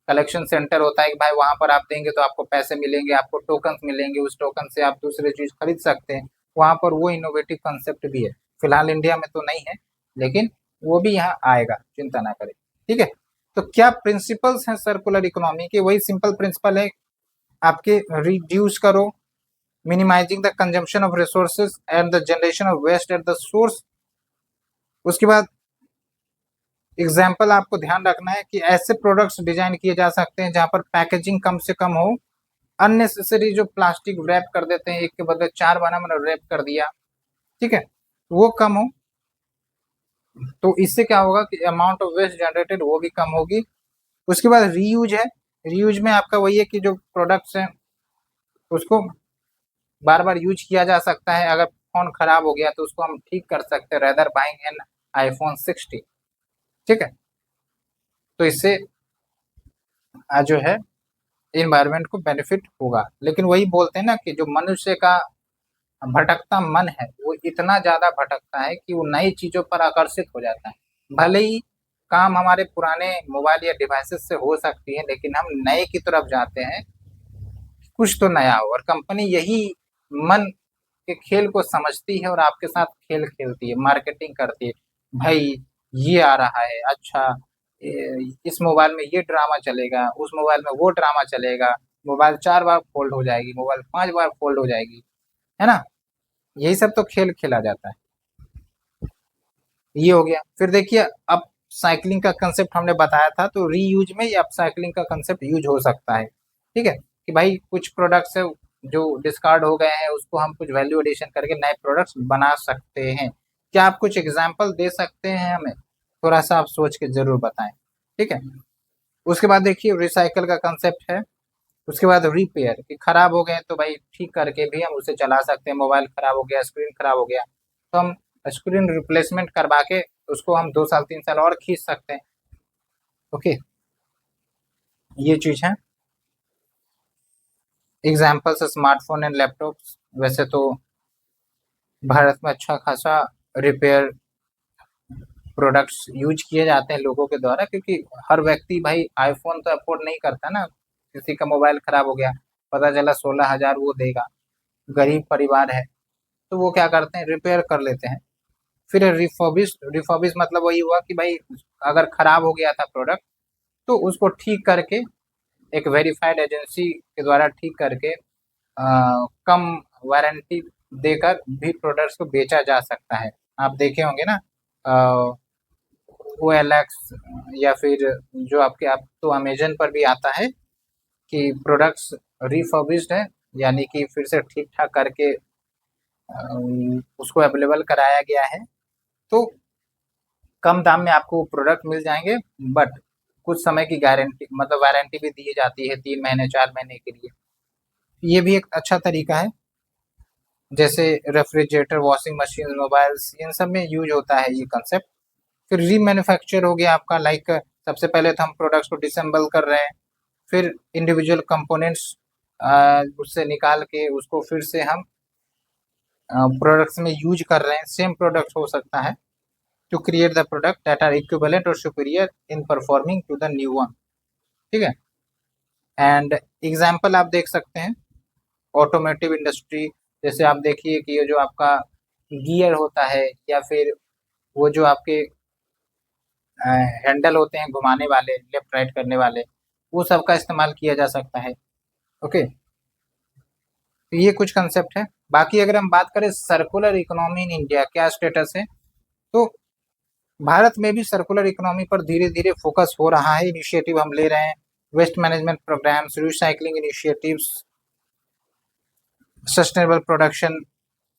कलेक्शन सेंटर होता है कि भाई वहां पर आप देंगे तो आपको पैसे मिलेंगे, आपको टोकन मिलेंगे, उस टोकन से आप दूसरे चीज खरीद सकते हैं। वहां पर वो इनोवेटिव कंसेप्ट भी है। फिलहाल इंडिया में तो नहीं है, लेकिन वो भी यहाँ आएगा, चिंता ना करें, ठीक है। तो क्या प्रिंसिपल्स हैं सर्कुलर इकोनॉमी के? वही सिंपल प्रिंसिपल है आपके, रिड्यूस करो, minimising the consumption of resources and the generation of waste at the source. उसके बाद एग्जाम्पल आपको ध्यान रखना है कि ऐसे प्रोडक्ट्स डिजाइन किए जा सकते हैं जहां पर पैकेजिंग कम से कम हो, अननेसेसरी जो प्लास्टिक रैप कर देते हैं, एक के बदले 4 बार हमने रैप कर दिया, ठीक है, वो कम हो। तो इससे क्या होगा कि अमाउंट ऑफ वेस्ट जनरेटेड वो भी कम होगी। उसके बाद रीयूज है, रीयूज में आपका वही है कि जो प्रोडक्ट्स हैं उसको बार बार यूज किया जा सकता है। अगर फोन खराब हो गया तो उसको हम ठीक कर सकते हैं, रेदर बाइंग एन आईफोन 60, ठीक है। तो इससे जो है इन्वायरमेंट को बेनिफिट होगा। लेकिन वही बोलते हैं ना कि जो मनुष्य का भटकता मन है वो इतना ज्यादा भटकता है कि वो नई चीजों पर आकर्षित हो जाता है। भले ही काम हमारे पुराने मोबाइल या डिवाइसेस से हो सकती है, लेकिन हम नए की तरफ जाते हैं, कुछ तो नया हो। और कंपनी यही मन के खेल को समझती है और आपके साथ खेल खेलती है, मार्केटिंग करती है। भाई ये आ रहा है, अच्छा इस मोबाइल में ये ड्रामा चलेगा, उस मोबाइल में वो ड्रामा चलेगा, मोबाइल 4 बार फोल्ड हो जाएगी, मोबाइल 5 बार फोल्ड हो जाएगी, है ना। यही सब तो खेल खेला जाता है। ये हो गया। फिर देखिए, अब साइकिलिंग का कंसेप्ट हमने बताया था, तो रीयूज में या साइकिलिंग का कंसेप्ट यूज हो सकता है, ठीक है, कि भाई कुछ प्रोडक्ट्स है जो डिस्कार्ड हो गए हैं, उसको हम कुछ वैल्यू एडिशन करके नए प्रोडक्ट्स बना सकते हैं। क्या आप कुछ एग्जाम्पल दे सकते हैं हमें? थोड़ा सा आप सोच के जरूर बताएं, ठीक है। उसके बाद देखिए रिसाइकल का कंसेप्ट है। उसके बाद रिपेयर, कि खराब हो गए तो भाई ठीक करके भी हम उसे चला सकते हैं। मोबाइल खराब हो गया, स्क्रीन खराब हो गया, तो हम स्क्रीन रिप्लेसमेंट करवा के उसको हम 2 साल 3 साल और खींच सकते हैं। ओके, ये चीज है। Examples smartphone and laptops. वैसे तो भारत में अच्छा खासा रिपेयर प्रोडक्ट्स यूज किए जाते हैं लोगों के द्वारा, क्योंकि हर व्यक्ति भाई आईफोन तो अफोर्ड नहीं करता ना। किसी का मोबाइल खराब हो गया, पता चला 16,000 वो देगा, गरीब परिवार है, तो वो क्या करते हैं, रिपेयर कर लेते हैं। फिर रिफर्बिश, रिफर्बिश मतलब वही हुआ कि भाई अगर खराब हो गया था प्रोडक्ट, तो उसको ठीक करके एक वेरीफाइड एजेंसी के द्वारा ठीक करके कम वारंटी देकर भी प्रोडक्ट्स को बेचा जा सकता है। आप देखे होंगे ना, OLX या फिर जो आपके, आप तो अमेजन पर भी आता है कि प्रोडक्ट्स रिफर्बिश्ड है, यानी कि फिर से ठीक ठाक करके उसको अवेलेबल कराया गया है, तो कम दाम में आपको प्रोडक्ट मिल जाएंगे। बट कुछ समय की गारंटी, मतलब वारंटी भी दी जाती है 3 महीने 4 महीने के लिए। ये भी एक अच्छा तरीका है। जैसे रेफ्रिजरेटर, वॉशिंग मशीन, मोबाइल्स, इन सब में यूज होता है ये कंसेप्ट। फिर रीमैन्युफैक्चर हो गया आपका, लाइक सबसे पहले तो हम प्रोडक्ट्स को डिसेंबल कर रहे हैं, फिर इंडिविजुअल कंपोनेंट्स उससे निकाल के उसको फिर से हम प्रोडक्ट्स में यूज कर रहे हैं। सेम प्रोडक्ट हो सकता है, to create the product that are equivalent or superior in performing to the new one, ठीक है। एंड एग्जाम्पल आप देख सकते हैं ऑटोमेटिव इंडस्ट्री। जैसे आप देखिए कि ये जो आपका गियर होता है, या फिर वो जो आपके हैंडल होते हैं घुमाने वाले, लेफ्ट राइट करने वाले, वो सब का इस्तेमाल किया जा सकता है। ओके, तो ये कुछ कंसेप्ट है। बाकी अगर हम बात करें सर्कुलर इकोनॉमी इन इंडिया क्या स्टेटस है, तो भारत में भी सर्कुलर इकोनॉमी पर धीरे धीरे फोकस हो रहा है। इनिशिएटिव हम ले रहे हैं, waste management programs, recycling initiatives, sustainable production,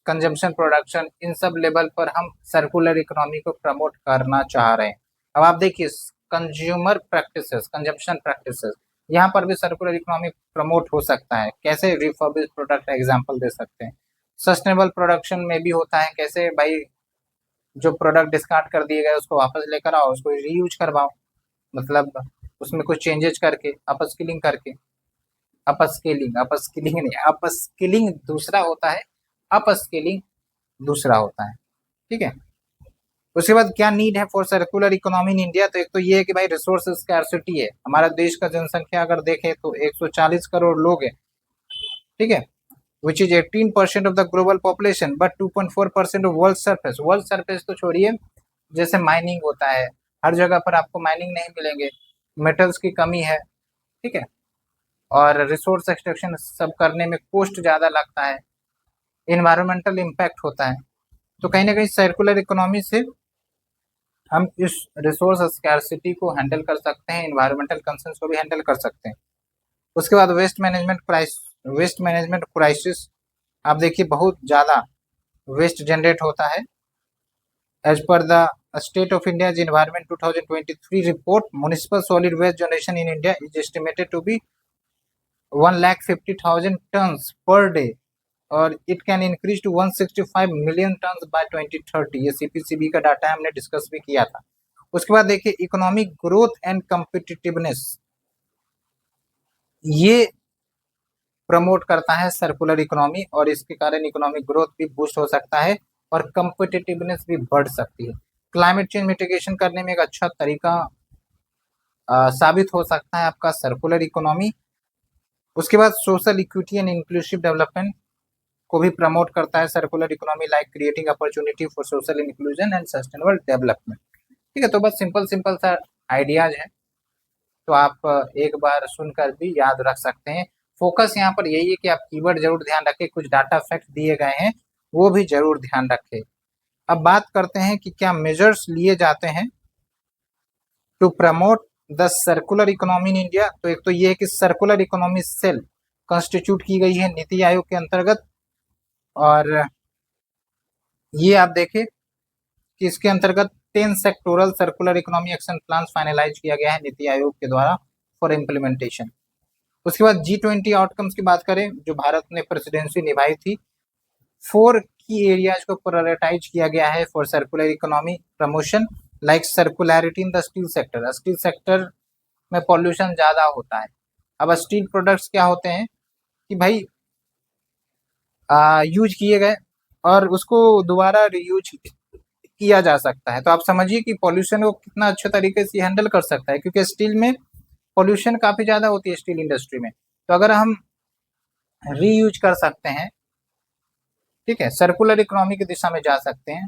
consumption production, इन सब लेवल पर हम सर्कुलर इकोनॉमी को प्रमोट करना चाह रहे हैं। अब आप देखिए कंज्यूमर प्रैक्टिसेस, कंजम्पशन प्रैक्टिसेस, यहाँ पर भी सर्कुलर इकोनॉमी प्रमोट हो सकता है। कैसे? रिफर्बिश प्रोडक्ट एग्जांपल दे सकते हैं। सस्टेनेबल प्रोडक्शन में भी होता है, कैसे भाई जो प्रोडक्ट डिस्कार्ड कर दिए गए उसको वापस लेकर आओ, उसको रीयूज करवाओ, मतलब उसमें कुछ चेंजेस करके, अपस्किलिंग करके। अपस्केलिंग, अपस्किलिंग नहीं, अपस्किलिंग दूसरा होता है, अपस्केलिंग दूसरा होता है, ठीक है। उसके बाद क्या नीड है for circular economy in India, तो एक तो ये है कि भाई रिसोर्स स्कैर्सिटी है। हमारा देश का जनसंख्या अगर देखें तो 140 करोड़ लोग हैं, ठीक है, which is 18% of the global population, but 2.4% of world surface. World surface तो छोड़िए, जैसे माइनिंग होता है, हर जगह पर आपको माइनिंग नहीं मिलेंगे, मेटल्स की कमी है, ठीक है, और रिसोर्स एक्सट्रैक्शन सब करने में कॉस्ट ज़्यादा लगता है, इन्वायरमेंटल इम्पैक्ट होता है। तो कहीं ना कहीं सर्कुलर इकोनॉमी से हम इस रिसोर्स स्कैर्सिटी को हैंडल कर सकते हैं, इन्वायरमेंटल कंसर्न्स को भी हैंडल कर सकते हैं। उसके बाद वेस्ट मैनेजमेंट क्राइसिस। आप देखिए बहुत ज़्यादा वेस्ट जनरेट होता है। As per the state of India environment 2023 report, municipal solid waste generation in India is estimated to be 1,50,000 tons per day, और it can increase to 165 million tons by 2030। ये CPCB का data है, हमने discuss भी किया था। उसके बाद देखिए इकोनॉमिक ग्रोथ एंड कम्पिटिटिवनेस, ये प्रमोट करता है सर्कुलर इकोनॉमी, और इसके कारण इकोनॉमिक ग्रोथ भी बूस्ट हो सकता है और कम्पिटिटिवनेस भी बढ़ सकती है। क्लाइमेट चेंज मिटिगेशन करने में एक अच्छा तरीका साबित हो सकता है आपका सर्कुलर इकोनॉमी। उसके बाद social equity and inclusive development को भी प्रमोट करता है circular economy, like creating opportunity for social inclusion and sustainable development, ठीक है। तो बस सिंपल सिंपल सा आइडियाज है, तो आप एक बार सुनकर भी याद रख सकते हैं। फोकस यहाँ पर यही है कि आप कीवर्ड जरूर ध्यान रखें, कुछ डाटा फैक्ट दिए गए हैं वो भी जरूर ध्यान रखें। अब बात करते हैं कि क्या मेजर्स लिए जाते हैं to promote the circular economy in India. तो एक तो ये है कि सर्कुलर इकोनॉमी सेल कंस्टिट्यूट की गई है नीति आयोग के अंतर्गत, और ये आप देखें कि इसके अंतर्गत 10 sectoral circular economy action plan finalise किया गया है नीति आयोग के द्वारा फॉर इम्प्लीमेंटेशन। उसके बाद G20 आउटकम्स की बात करें, जो भारत ने प्रेसिडेंसी निभाई थी, 4 की एरियाज को प्रायोरिटाइज किया गया है for circular economy promotion, like circularity in the steel sector. Steel sector में पॉल्यूशन ज्यादा होता है। अब स्टील प्रोडक्ट्स क्या होते हैं कि भाई यूज किए गए और उसको दोबारा रीयूज किया जा सकता है, तो आप समझिए कि पॉल्यूशन को कितना अच्छे तरीके से हैंडल कर सकता है, क्योंकि स्टील में पॉल्यूशन काफी ज्यादा होती है स्टील इंडस्ट्री में। तो अगर हम रीयूज कर सकते हैं, ठीक है, सर्कुलर इकोनॉमी की दिशा में जा सकते हैं,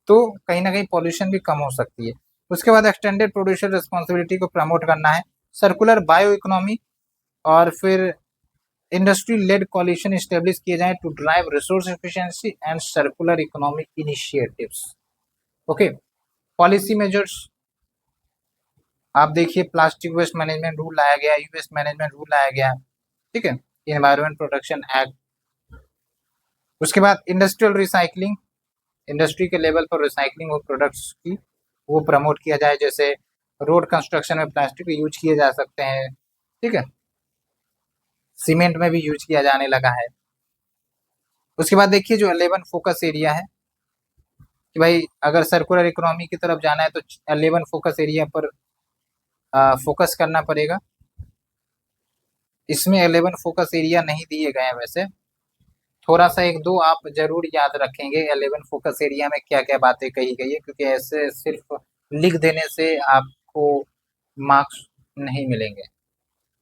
तो कहीं ना कहीं पॉल्यूशन भी कम हो सकती है। उसके बाद एक्सटेंडेड प्रोड्यूसर रिस्पॉन्सिबिलिटी को प्रमोट करना है, सर्कुलर बायो इकोनॉमी, और फिर इंडस्ट्री लेड कॉलिशन स्टेब्लिश किए जाए to drive resource efficiency and circular economic initiatives. Okay, policy measures आप देखिए, प्लास्टिक वेस्ट मैनेजमेंट रूल लाया गया, ई वेस्ट मैनेजमेंट रूल लाया गया, ठीक है, एनवायरमेंट प्रोटेक्शन एक्ट। उसके बाद इंडस्ट्रियल रिसाइकलिंग, इंडस्ट्री के लेवल पर रिसाइकलिंग ऑफ प्रोडक्ट्स की वो प्रमोट किया जाए, जैसे रोड कंस्ट्रक्शन में प्लास्टिक यूज किए जा सकते हैं, ठीक है, सीमेंट में भी यूज किया जाने लगा है। उसके बाद देखिए जो 11 फोकस एरिया है कि भाई अगर सर्कुलर इकोनॉमी की तरफ जाना है तो 11 फोकस एरिया पर फोकस करना पड़ेगा। इसमें 11 फोकस एरिया नहीं दिए गए हैं, वैसे थोड़ा सा एक दो आप जरूर याद रखेंगे 11 फोकस एरिया में क्या क्या बातें कही गई है, क्योंकि ऐसे सिर्फ लिख देने से आपको मार्क्स नहीं मिलेंगे,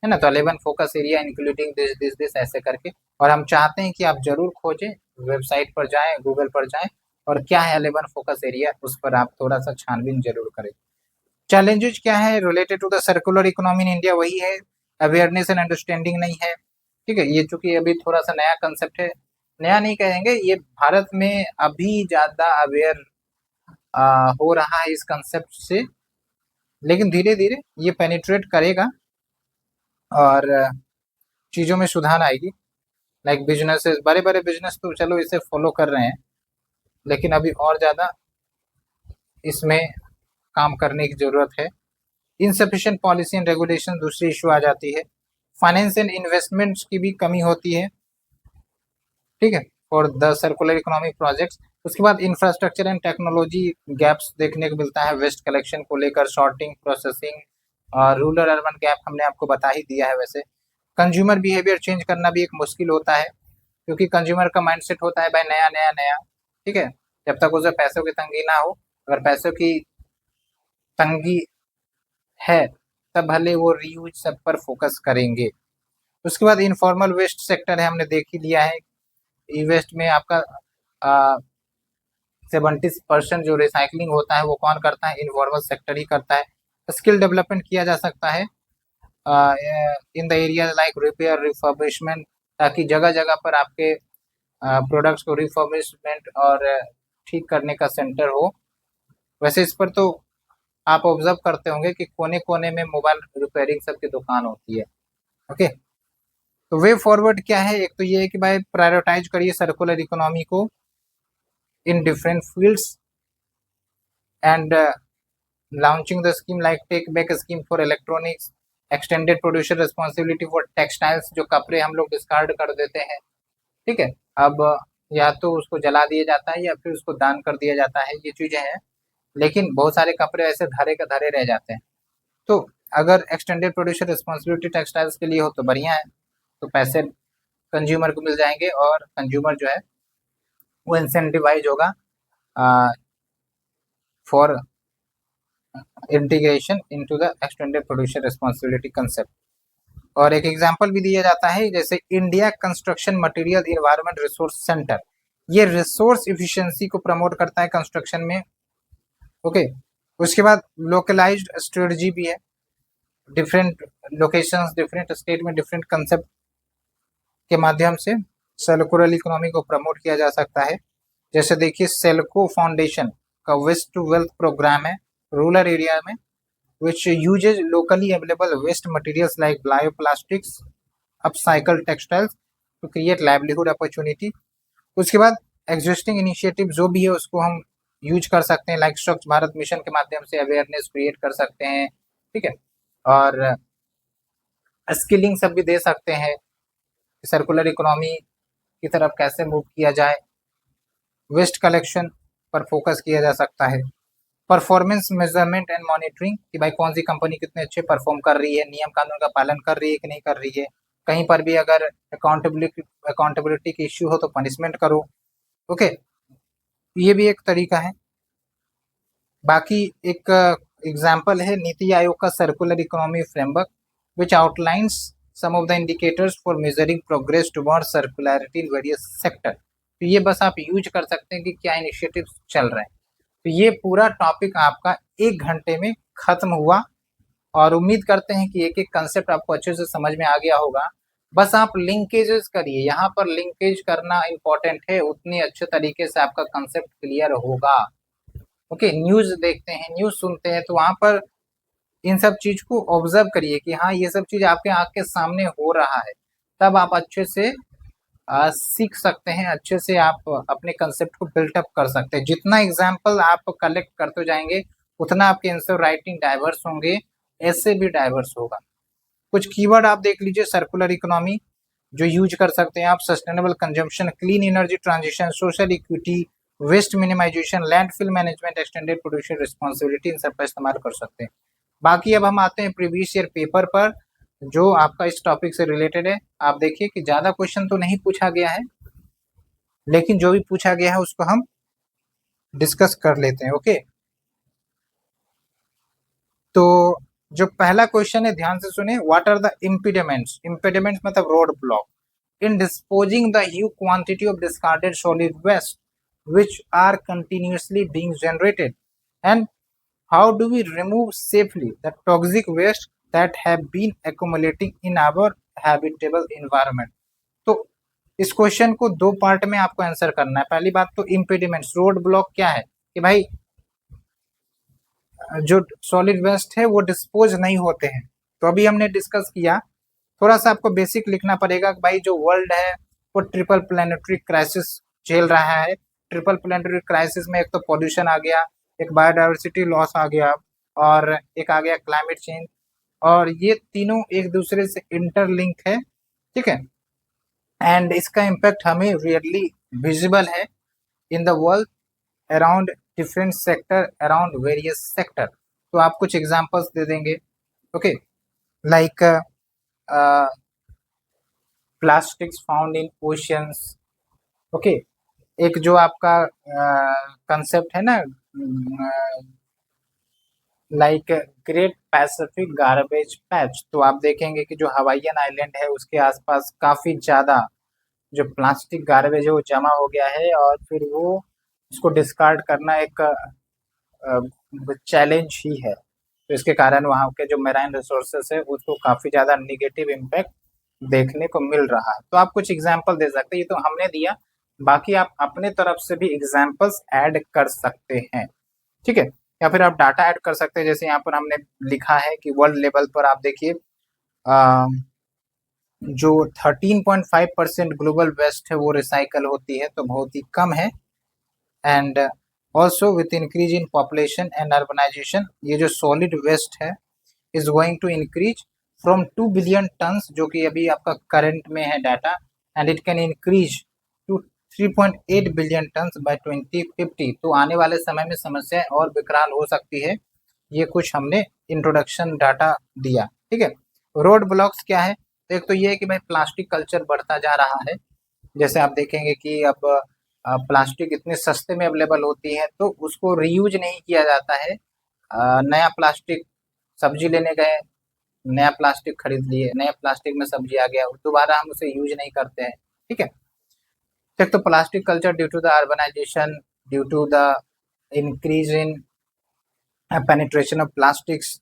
है ना। तो 11 focus area including this this this ऐसे करके, और हम चाहते हैं कि आप जरूर खोजें, वेबसाइट पर जाएं, गूगल पर जाएं, और क्या है 11 फोकस एरिया उस पर आप थोड़ा सा छानबीन जरूर करें। चैलेंजेस क्या है related to the circular economy in India, वही है, अवेयरनेस एंड अंडरस्टैंडिंग नहीं है, ठीक है। ये चूंकि अभी थोड़ा सा नया कंसेप्ट है, नया नहीं कहेंगे, ये भारत में अभी ज्यादा अवेयर हो रहा है इस कंसेप्ट से, लेकिन धीरे धीरे ये पेनिट्रेट करेगा और चीज़ों में सुधार आएगी। लाइक बिजनेसेस, बड़े बड़े बिजनेस तो चलो इसे फॉलो कर रहे हैं, लेकिन अभी और ज़्यादा इसमें काम करने की ज़रूरत है। इनसफिशिएंट पॉलिसी एंड रेगुलेशन दूसरी इशू आ जाती है। फाइनेंस एंड इन्वेस्टमेंट्स की भी कमी होती है, ठीक है, for the circular economic projects. उसके बाद इंफ्रास्ट्रक्चर एंड टेक्नोलॉजी गैप्स देखने को मिलता है, वेस्ट कलेक्शन को लेकर, सॉर्टिंग, प्रोसेसिंग, और रूरल अर्बन गैप हमने आपको बता ही दिया है। वैसे कंज्यूमर बिहेवियर चेंज करना भी एक मुश्किल होता है, क्योंकि कंज्यूमर का माइंडसेट होता है भाई नया नया नया, ठीक है, जब तक उसे पैसों की तंगी ना हो। अगर पैसों की तंगी है तब भले वो रीयूज सब पर फोकस करेंगे। उसके बाद इनफॉर्मल वेस्ट सेक्टर है, हमने देख ही लिया है। ई वेस्ट में आपका 70% जो रिसाइकलिंग होता है वो कौन करता है, इनफॉर्मल सेक्टर ही करता है। स्किल डेवलपमेंट किया जा सकता है in the area like repair, refurbishment, ताकि जगह जगह पर आपके प्रोडक्ट्स को रिफर्बिशमेंट और ठीक करने का सेंटर हो। वैसे इस पर तो आप ऑब्जर्व करते होंगे कि कोने कोने में मोबाइल रिपेयरिंग सब की दुकान होती है। ओके, तो वे फॉरवर्ड क्या है, एक तो ये है कि भाई प्रायोरिटाइज करिए सर्कुलर इकोनॉमी को in different fields and launching the scheme like take back scheme for electronics, extended producer responsibility for textiles, जो कपड़े हम लोग डिस्कार्ड कर देते हैं, ठीक है, अब या तो उसको जला दिया जाता है या फिर उसको दान कर दिया जाता है, ये चीजें हैं, लेकिन बहुत सारे कपड़े ऐसे धरे का धरे रह जाते हैं। तो अगर एक्सटेंडेड प्रोड्यूसर रिस्पॉन्सिबिलिटी टेक्सटाइल्स के लिए हो तो बढ़िया है, तो पैसे कंज्यूमर को मिल जाएंगे और कंज्यूमर जो है वो इंसेंटिवाइज होगा for integration into the extended producer responsibility concept. और एक एग्जांपल भी दिया जाता है, जैसे India construction material environment resource centre, ये रिसोर्स इफिशिएंसी को प्रमोट करता है कंस्ट्रक्शन में। ओके, उसके बाद लोकलाइज्ड स्ट्रेटजी भी है, डिफरेंट लोकेशंस, डिफरेंट स्टेट में डिफरेंट कंसेप्ट के माध्यम से सर्कुलर इकोनॉमी को प्रमोट किया जा सकता है। जैसे देखिए सेल्को फाउंडेशन का वेस्ट टू वेल्थ प्रोग्राम है रूरल एरिया में, which uses locally available waste materials like bioplastics, upcycled textiles to create livelihood opportunity। उसके बाद एग्जिस्टिंग इनिशिएटिव जो भी है उसको हम यूज कर सकते हैं, लाइक स्वच्छ भारत मिशन के माध्यम से अवेयरनेस क्रिएट कर सकते हैं, ठीक है। और स्किलिंग सब भी दे सकते हैं, सर्कुलर इकोनॉमी की तरफ कैसे मूव किया जाए, वेस्ट कलेक्शन पर फोकस किया जा सकता है, परफॉर्मेंस मेजरमेंट एंड मॉनिटरिंग कि भाई कौन सी कंपनी कितने अच्छे परफॉर्म कर रही है, नियम कानून का पालन कर रही है कि नहीं कर रही है, कहीं पर भी अगर अकाउंटेबिलिटी की इश्यू हो तो पनिशमेंट करो, ओके। ये भी एक तरीका है। बाकी एक एग्जाम्पल है नीति आयोग का circular economy framework which outlines some of the indicators for measuring progress toward circularity in various sector. तो ये बस आप यूज कर सकते हैं कि क्या इनिशिएटिव चल रहे हैं। तो ये पूरा टॉपिक आपका 1 घंटे में खत्म हुआ और उम्मीद करते हैं कि एक एक कंसेप्ट आपको अच्छे से समझ में आ गया होगा। बस आप लिंकेजेस करिए, यहाँ पर लिंकेज करना इंपॉर्टेंट है, उतनी अच्छे तरीके से आपका कंसेप्ट क्लियर होगा। ओके, न्यूज देखते हैं, न्यूज सुनते हैं, तो वहां पर इन सब चीज को ऑब्जर्व करिए कि हाँ ये सब चीज आपके आंख के सामने हो रहा है, तब आप अच्छे से सीख सकते हैं, अच्छे से आप अपने कंसेप्ट को बिल्टअप कर सकते हैं। जितना एग्जाम्पल आप कलेक्ट करते जाएंगे उतना आपके आंसर राइटिंग डाइवर्स होंगे, ऐसे भी डाइवर्स होगा। कुछ कीवर्ड आप देख लीजिए सर्कुलर इकोनॉमी जो यूज कर सकते हैं आप, sustainable consumption, clean energy transition, social equity, waste minimisation, landfill management, extended producer responsibility, इन सब का इस्तेमाल कर सकते हैं। बाकी अब हम आते हैं प्रीवियस ईयर पेपर पर जो आपका इस टॉपिक से रिलेटेड है। आप देखिए कि ज्यादा क्वेश्चन तो नहीं पूछा गया है, लेकिन जो भी पूछा गया है उसको हम डिस्कस कर लेते हैं, ओके। तो जो पहला क्वेश्चन है ध्यान से सुने, व्हाट आर द इम्पीडिमेंट्स, इम्पीडिमेंट्स मतलब road block in disposing the huge quantity of discarded solid waste which are continuously being generated, and how do we remove safely the toxic waste that have been accumulating in our habitable environment। तो इस question को 2 part में आपको answer करना है। पहली बात तो इम्पीडिमेंट्स, रोड ब्लॉक क्या है कि भाई जो सॉलिड वेस्ट है वो डिस्पोज नहीं होते हैं। तो अभी हमने डिस्कस किया, थोड़ा सा आपको बेसिक लिखना पड़ेगा कि भाई जो वर्ल्ड है वो ट्रिपल प्लानिटरी क्राइसिस झेल रहा है। ट्रिपल प्लानिटरी क्राइसिस में एक तो पॉल्यूशन आ गया, एक बायोडाइवर्सिटी लॉस आ गया, और एक आ गया क्लाइमेट चेंज, और ये तीनों एक दूसरे से इंटरलिंक है, ठीक है। एंड इसका इम्पैक्ट हमें रियली विजिबल है in the world around different sector, around various sector. तो आप कुछ एग्जांपल्स दे देंगे, okay, like plastics found in oceans, okay. एक जो आपका कंसेप्ट है ना, like great Pacific garbage patch, तो आप देखेंगे कि जो हवाईयन आइलैंड है उसके आसपास काफी ज्यादा जो प्लास्टिक गार्बेज है वो जमा हो गया है, और फिर वो उसको डिस्कार्ड करना एक चैलेंज ही है। तो इसके कारण वहाँ के जो मेराइन रिसोर्सेस है उसको काफी ज्यादा निगेटिव इम्पैक्ट देखने को मिल रहा है। तो आप कुछ एग्जाम्पल दे सकते हैं, ये तो हमने दिया, बाकी आप अपने तरफ से भी एग्जाम्पल्स ऐड कर सकते हैं, ठीक है। या फिर आप डाटा ऐड कर सकते हैं, जैसे यहाँ पर हमने लिखा है कि वर्ल्ड लेवल पर आप देखिए जो 13.5% ग्लोबल वेस्ट है वो रिसाइकल होती है, तो बहुत ही कम है। And also with increase in population and urbanisation, ये जो सॉलिड वेस्ट है is going to increase from 2 billion tons, जो कि अभी आपका करंट में है data, and it can increase to 3.8 billion tons by 2050। तो आने वाले समय में समस्या और विकराल हो सकती है। ये कुछ हमने इंट्रोडक्शन डाटा दिया, ठीक है। रोड ब्लॉक्स क्या है, तो एक तो ये है कि भाई प्लास्टिक कल्चर बढ़ता जा रहा है। जैसे आप देखेंगे कि अब प्लास्टिक इतने सस्ते में अवेलेबल होती है तो उसको रीयूज नहीं किया जाता है। नया प्लास्टिक, सब्जी लेने गए, नया प्लास्टिक खरीद लिए, नया प्लास्टिक में सब्जी आ गया, दोबारा हम उसे यूज नहीं करते हैं, ठीक है। एक तो plastic culture due to the urbanisation, due to the increase in penetration of plastics.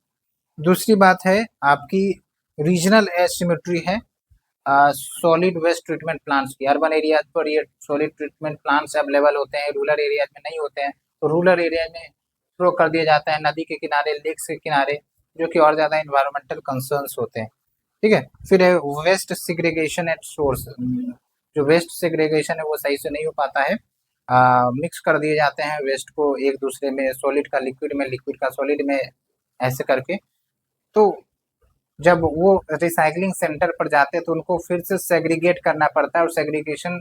दूसरी बात है आपकी रीजनल एसिमेट्री है सॉलिड वेस्ट ट्रीटमेंट प्लांट्स की। अर्बन एरियाज पर ये सॉलिड ट्रीटमेंट प्लांट्स अवेलेबल होते हैं, रूरल एरियाज में नहीं होते हैं, तो रूरल एरिया में थ्रो कर दिया जाता है नदी के किनारे, लेक्स के किनारे, जो कि और ज़्यादा इन्वायरमेंटल कंसर्न्स होते हैं, ठीक है। फिर है वेस्ट सेग्रीगेशन एट सोर्स, जो वेस्ट सेग्रीगेशन है वो सही से नहीं हो पाता है, मिक्स कर दिए जाते हैं वेस्ट को एक दूसरे में, सॉलिड का लिक्विड में, लिक्विड का सॉलिड में, ऐसे करके। तो जब वो रिसाइकलिंग सेंटर पर जाते हैं तो उनको फिर से सेग्रीगेट करना पड़ता है, और सेग्रीगेशन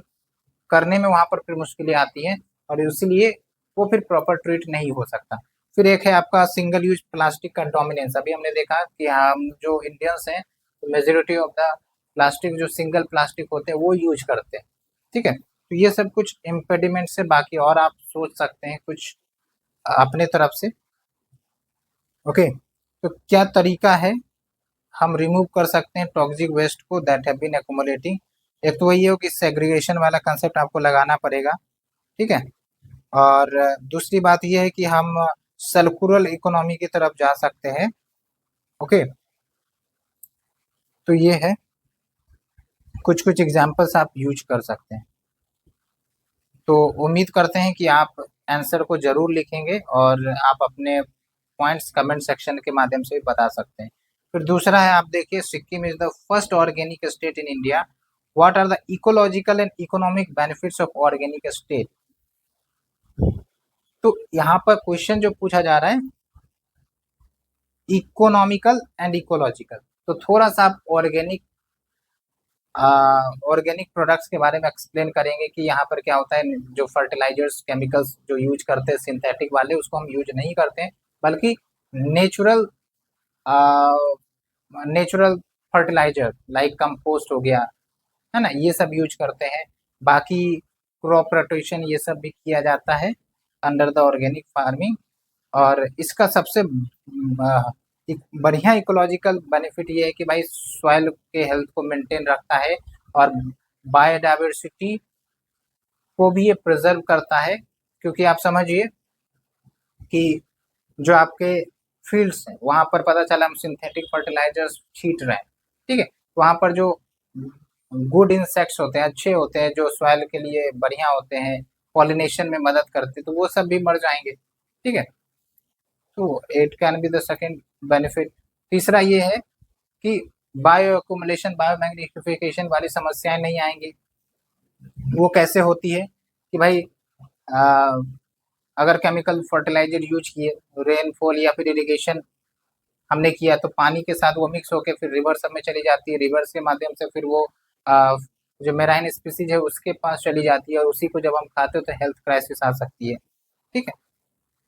करने में वहां पर फिर मुश्किलें आती हैं, और इसीलिए वो फिर प्रॉपर ट्रीट नहीं हो सकता। फिर एक है आपका सिंगल यूज प्लास्टिक कंटोमिनेंस। अभी हमने देखा कि हम जो इंडियंस हैं, मेजोरिटी ऑफ द प्लास्टिक जो सिंगल प्लास्टिक होते हैं वो यूज करते हैं। ठीक है, तो ये सब कुछ इम्पेडिमेंट से, बाकी और आप सोच सकते हैं कुछ अपने तरफ से। ओके, तो क्या तरीका है हम रिमूव कर सकते हैं टॉक्सिक वेस्ट को दैट हैव बीन एक्युमुलेटिंग। एक तो वही है कि सेग्रीगेशन वाला कंसेप्ट आपको लगाना पड़ेगा। ठीक है, और दूसरी बात यह है कि हम सर्कुलर इकोनॉमी की तरफ जा सकते हैं। ओके, तो ये है कुछ कुछ एग्जांपल्स आप यूज कर सकते हैं। तो उम्मीद करते हैं कि आप आंसर को जरूर लिखेंगे और आप अपने पॉइंट्स कमेंट सेक्शन के माध्यम से भी बता सकते हैं। फिर दूसरा है, आप देखिए, Sikkim is the first organic state in India. What are the ecological and economic benefits of organic state. तो यहाँ पर क्वेश्चन जो पूछा जा रहा है, इकोनॉमिकल एंड इकोलॉजिकल, तो थोड़ा सा आप ऑर्गेनिक प्रोडक्ट्स के बारे में एक्सप्लेन करेंगे कि यहाँ पर क्या होता है। जो फर्टिलाइजर्स, केमिकल्स जो यूज करते हैं सिंथेटिक वाले, उसको हम यूज नहीं करते हैं, बल्कि natural natural fertilizer like compost हो गया, है ना, ये सब यूज करते हैं। बाकी क्रॉप रोटेशन ये सब भी किया जाता है अंडर द ऑर्गेनिक फार्मिंग। और इसका सबसे एक बढ़िया इकोलॉजिकल बेनिफिट ये है कि भाई सॉइल के हेल्थ को मेंटेन रखता है, और बायोडाइवर्सिटी को भी ये प्रिजर्व करता है। क्योंकि आप समझिए कि जो आपके फील्ड्स हैं वहां पर पता चला हम सिंथेटिक फर्टिलाइजर्स छीट रहे हैं, ठीक है, वहां पर जो गुड इंसेक्ट्स होते हैं, अच्छे होते हैं, जो सॉइल के लिए बढ़िया होते हैं, पॉलिनेशन में मदद करते हैं, तो वो सब भी मर जाएंगे। ठीक है, तो it can be the second benefit. तीसरा ये है कि बायो एक्यूमुलेशन, बायो मैग्निफिकेशन वाली समस्याएं नहीं आएंगी। वो कैसे होती है कि भाई आ, अगर केमिकल फर्टिलाइजर यूज किए, रेनफॉल या फिर इरिगेशन हमने किया, तो पानी के साथ वो मिक्स होकर फिर रिवर सब में चली जाती है, रिवर्स के माध्यम से फिर वो जो मेराइन स्पीसीज है उसके पास चली जाती है, और उसी को जब हम खाते हो तो हेल्थ क्राइसिस आ सकती है। ठीक है,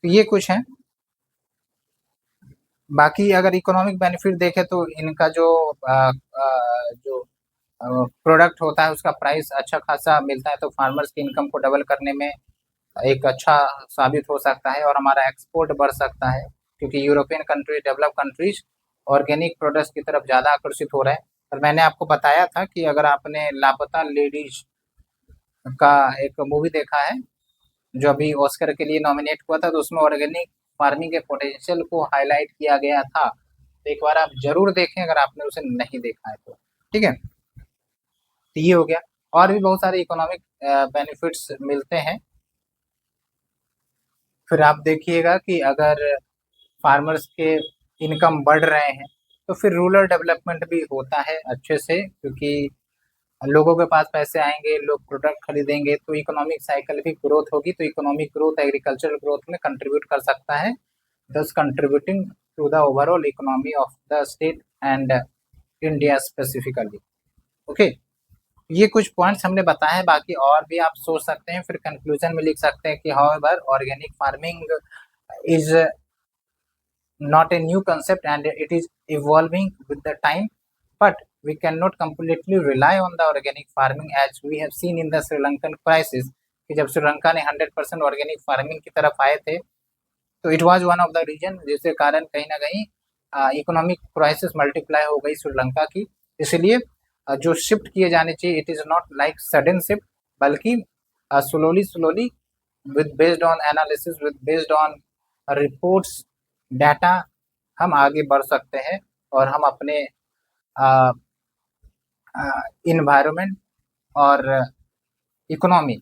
तो ये कुछ है। बाकी अगर इकोनॉमिक बेनिफिट देखें तो इनका जो प्रोडक्ट होता है उसका प्राइस अच्छा खासा मिलता है, तो फार्मर्स की इनकम को डबल करने में एक अच्छा साबित हो सकता है, और हमारा एक्सपोर्ट बढ़ सकता है, क्योंकि European country, develop countries organic products की तरफ ज़्यादा आकर्षित हो रहे हैं। और मैंने आपको बताया था कि अगर आपने लापता लेडीज का एक मूवी देखा है जो अभी ऑस्कर के लिए नॉमिनेट हुआ था, तो उसमें ऑर्गेनिक फार्मिंग के पोटेंशियल को हाईलाइट किया गया था। तो एक बार आप जरूर देखें अगर आपने उसे नहीं देखा है तो। ठीक है, तो ये हो गया। और भी बहुत सारे इकोनॉमिक बेनिफिट्स मिलते हैं। फिर आप देखिएगा कि अगर फार्मर्स के इनकम बढ़ रहे हैं तो फिर रूरल डेवलपमेंट भी होता है अच्छे से, क्योंकि लोगों के पास पैसे आएंगे, लोग प्रोडक्ट खरीदेंगे, तो इकोनॉमिक साइकिल भी ग्रोथ होगी, तो इकोनॉमिक ग्रोथ एग्रीकल्चरल ग्रोथ में कंट्रीब्यूट कर सकता है, thus contributing to the overall economy of the state and India specifically. Okay, ये कुछ पॉइंट्स हमने बताए हैं, बाकी और भी आप सोच सकते हैं, फिर कंक्लूजन में लिख सकते हैं कि however organic farming is not a new concept and it is evolving with the time, but we cannot completely rely on the organic farming as we have seen in the Sri Lankan crisis कि जब श्रीलंका ने 100% organic farming की तरफ आए थे, तो it was one of the reason जिसके कारण कहीं ना कहीं इकोनॉमिक क्राइसिस मल्टीप्लाई हो गई श्रीलंका की। इसलिए जो शिफ्ट किए जाने चाहिए, it is not like sudden shift, बल्कि slowly slowly, with based on analysis, with based on reports, data, हम आगे बढ़ सकते हैं, और हम अपने इन्वायरमेंट और इकोनॉमी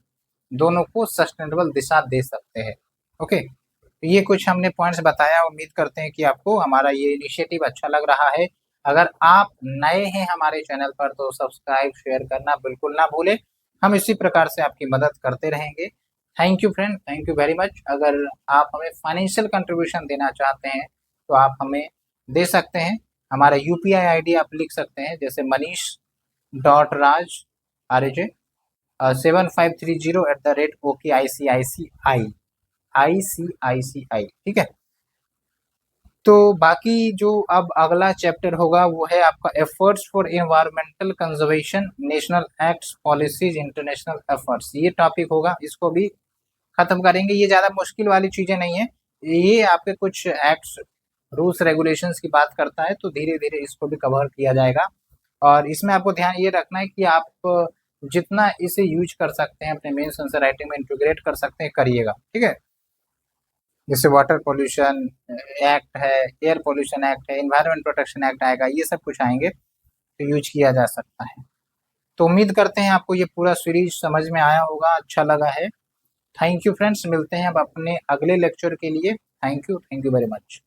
दोनों को सस्टेनेबल दिशा दे सकते हैं। ओके, तो ये कुछ हमने पॉइंट्स बताया। उम्मीद करते हैं कि आपको हमारा ये इनिशिएटिव अच्छा लग रहा है। अगर आप नए हैं हमारे चैनल पर तो सब्सक्राइब शेयर करना बिल्कुल ना भूलें। हम इसी प्रकार से आपकी मदद करते रहेंगे। Thank you friend, thank you very much. अगर आप हमें फाइनेंशियल कंट्रीब्यूशन देना चाहते हैं तो आप हमें दे सकते हैं। हमारा यूपीआई आईडी आप लिख सकते हैं, जैसे manish.raj 7530@OKICICI, ठीक है। तो बाकी जो अब अगला चैप्टर होगा वो है आपका efforts for environmental conservation, national acts, policies, international efforts, ये टॉपिक होगा। इसको भी खत्म करेंगे। ये ज्यादा मुश्किल वाली चीजें नहीं है, ये आपके कुछ एक्ट्स, रूल्स, रेगुलेशंस की बात करता है, तो धीरे धीरे इसको भी कवर किया जाएगा। और इसमें आपको ध्यान ये रखना है कि आप जितना इसे यूज कर सकते हैं अपने मेंस आंसर राइटिंग में इंटीग्रेट कर सकते हैं, करिएगा, ठीक है। जैसे वाटर पोल्यूशन एक्ट है, एयर पोल्यूशन एक्ट है, इन्वायरमेंट प्रोटेक्शन एक्ट आएगा, ये सब कुछ आएंगे तो यूज किया जा सकता है। तो उम्मीद करते हैं आपको ये पूरा सीरीज समझ में आया होगा, अच्छा लगा है। थैंक यू फ्रेंड्स, मिलते हैं अब अपने अगले लेक्चर के लिए। Thank you very much.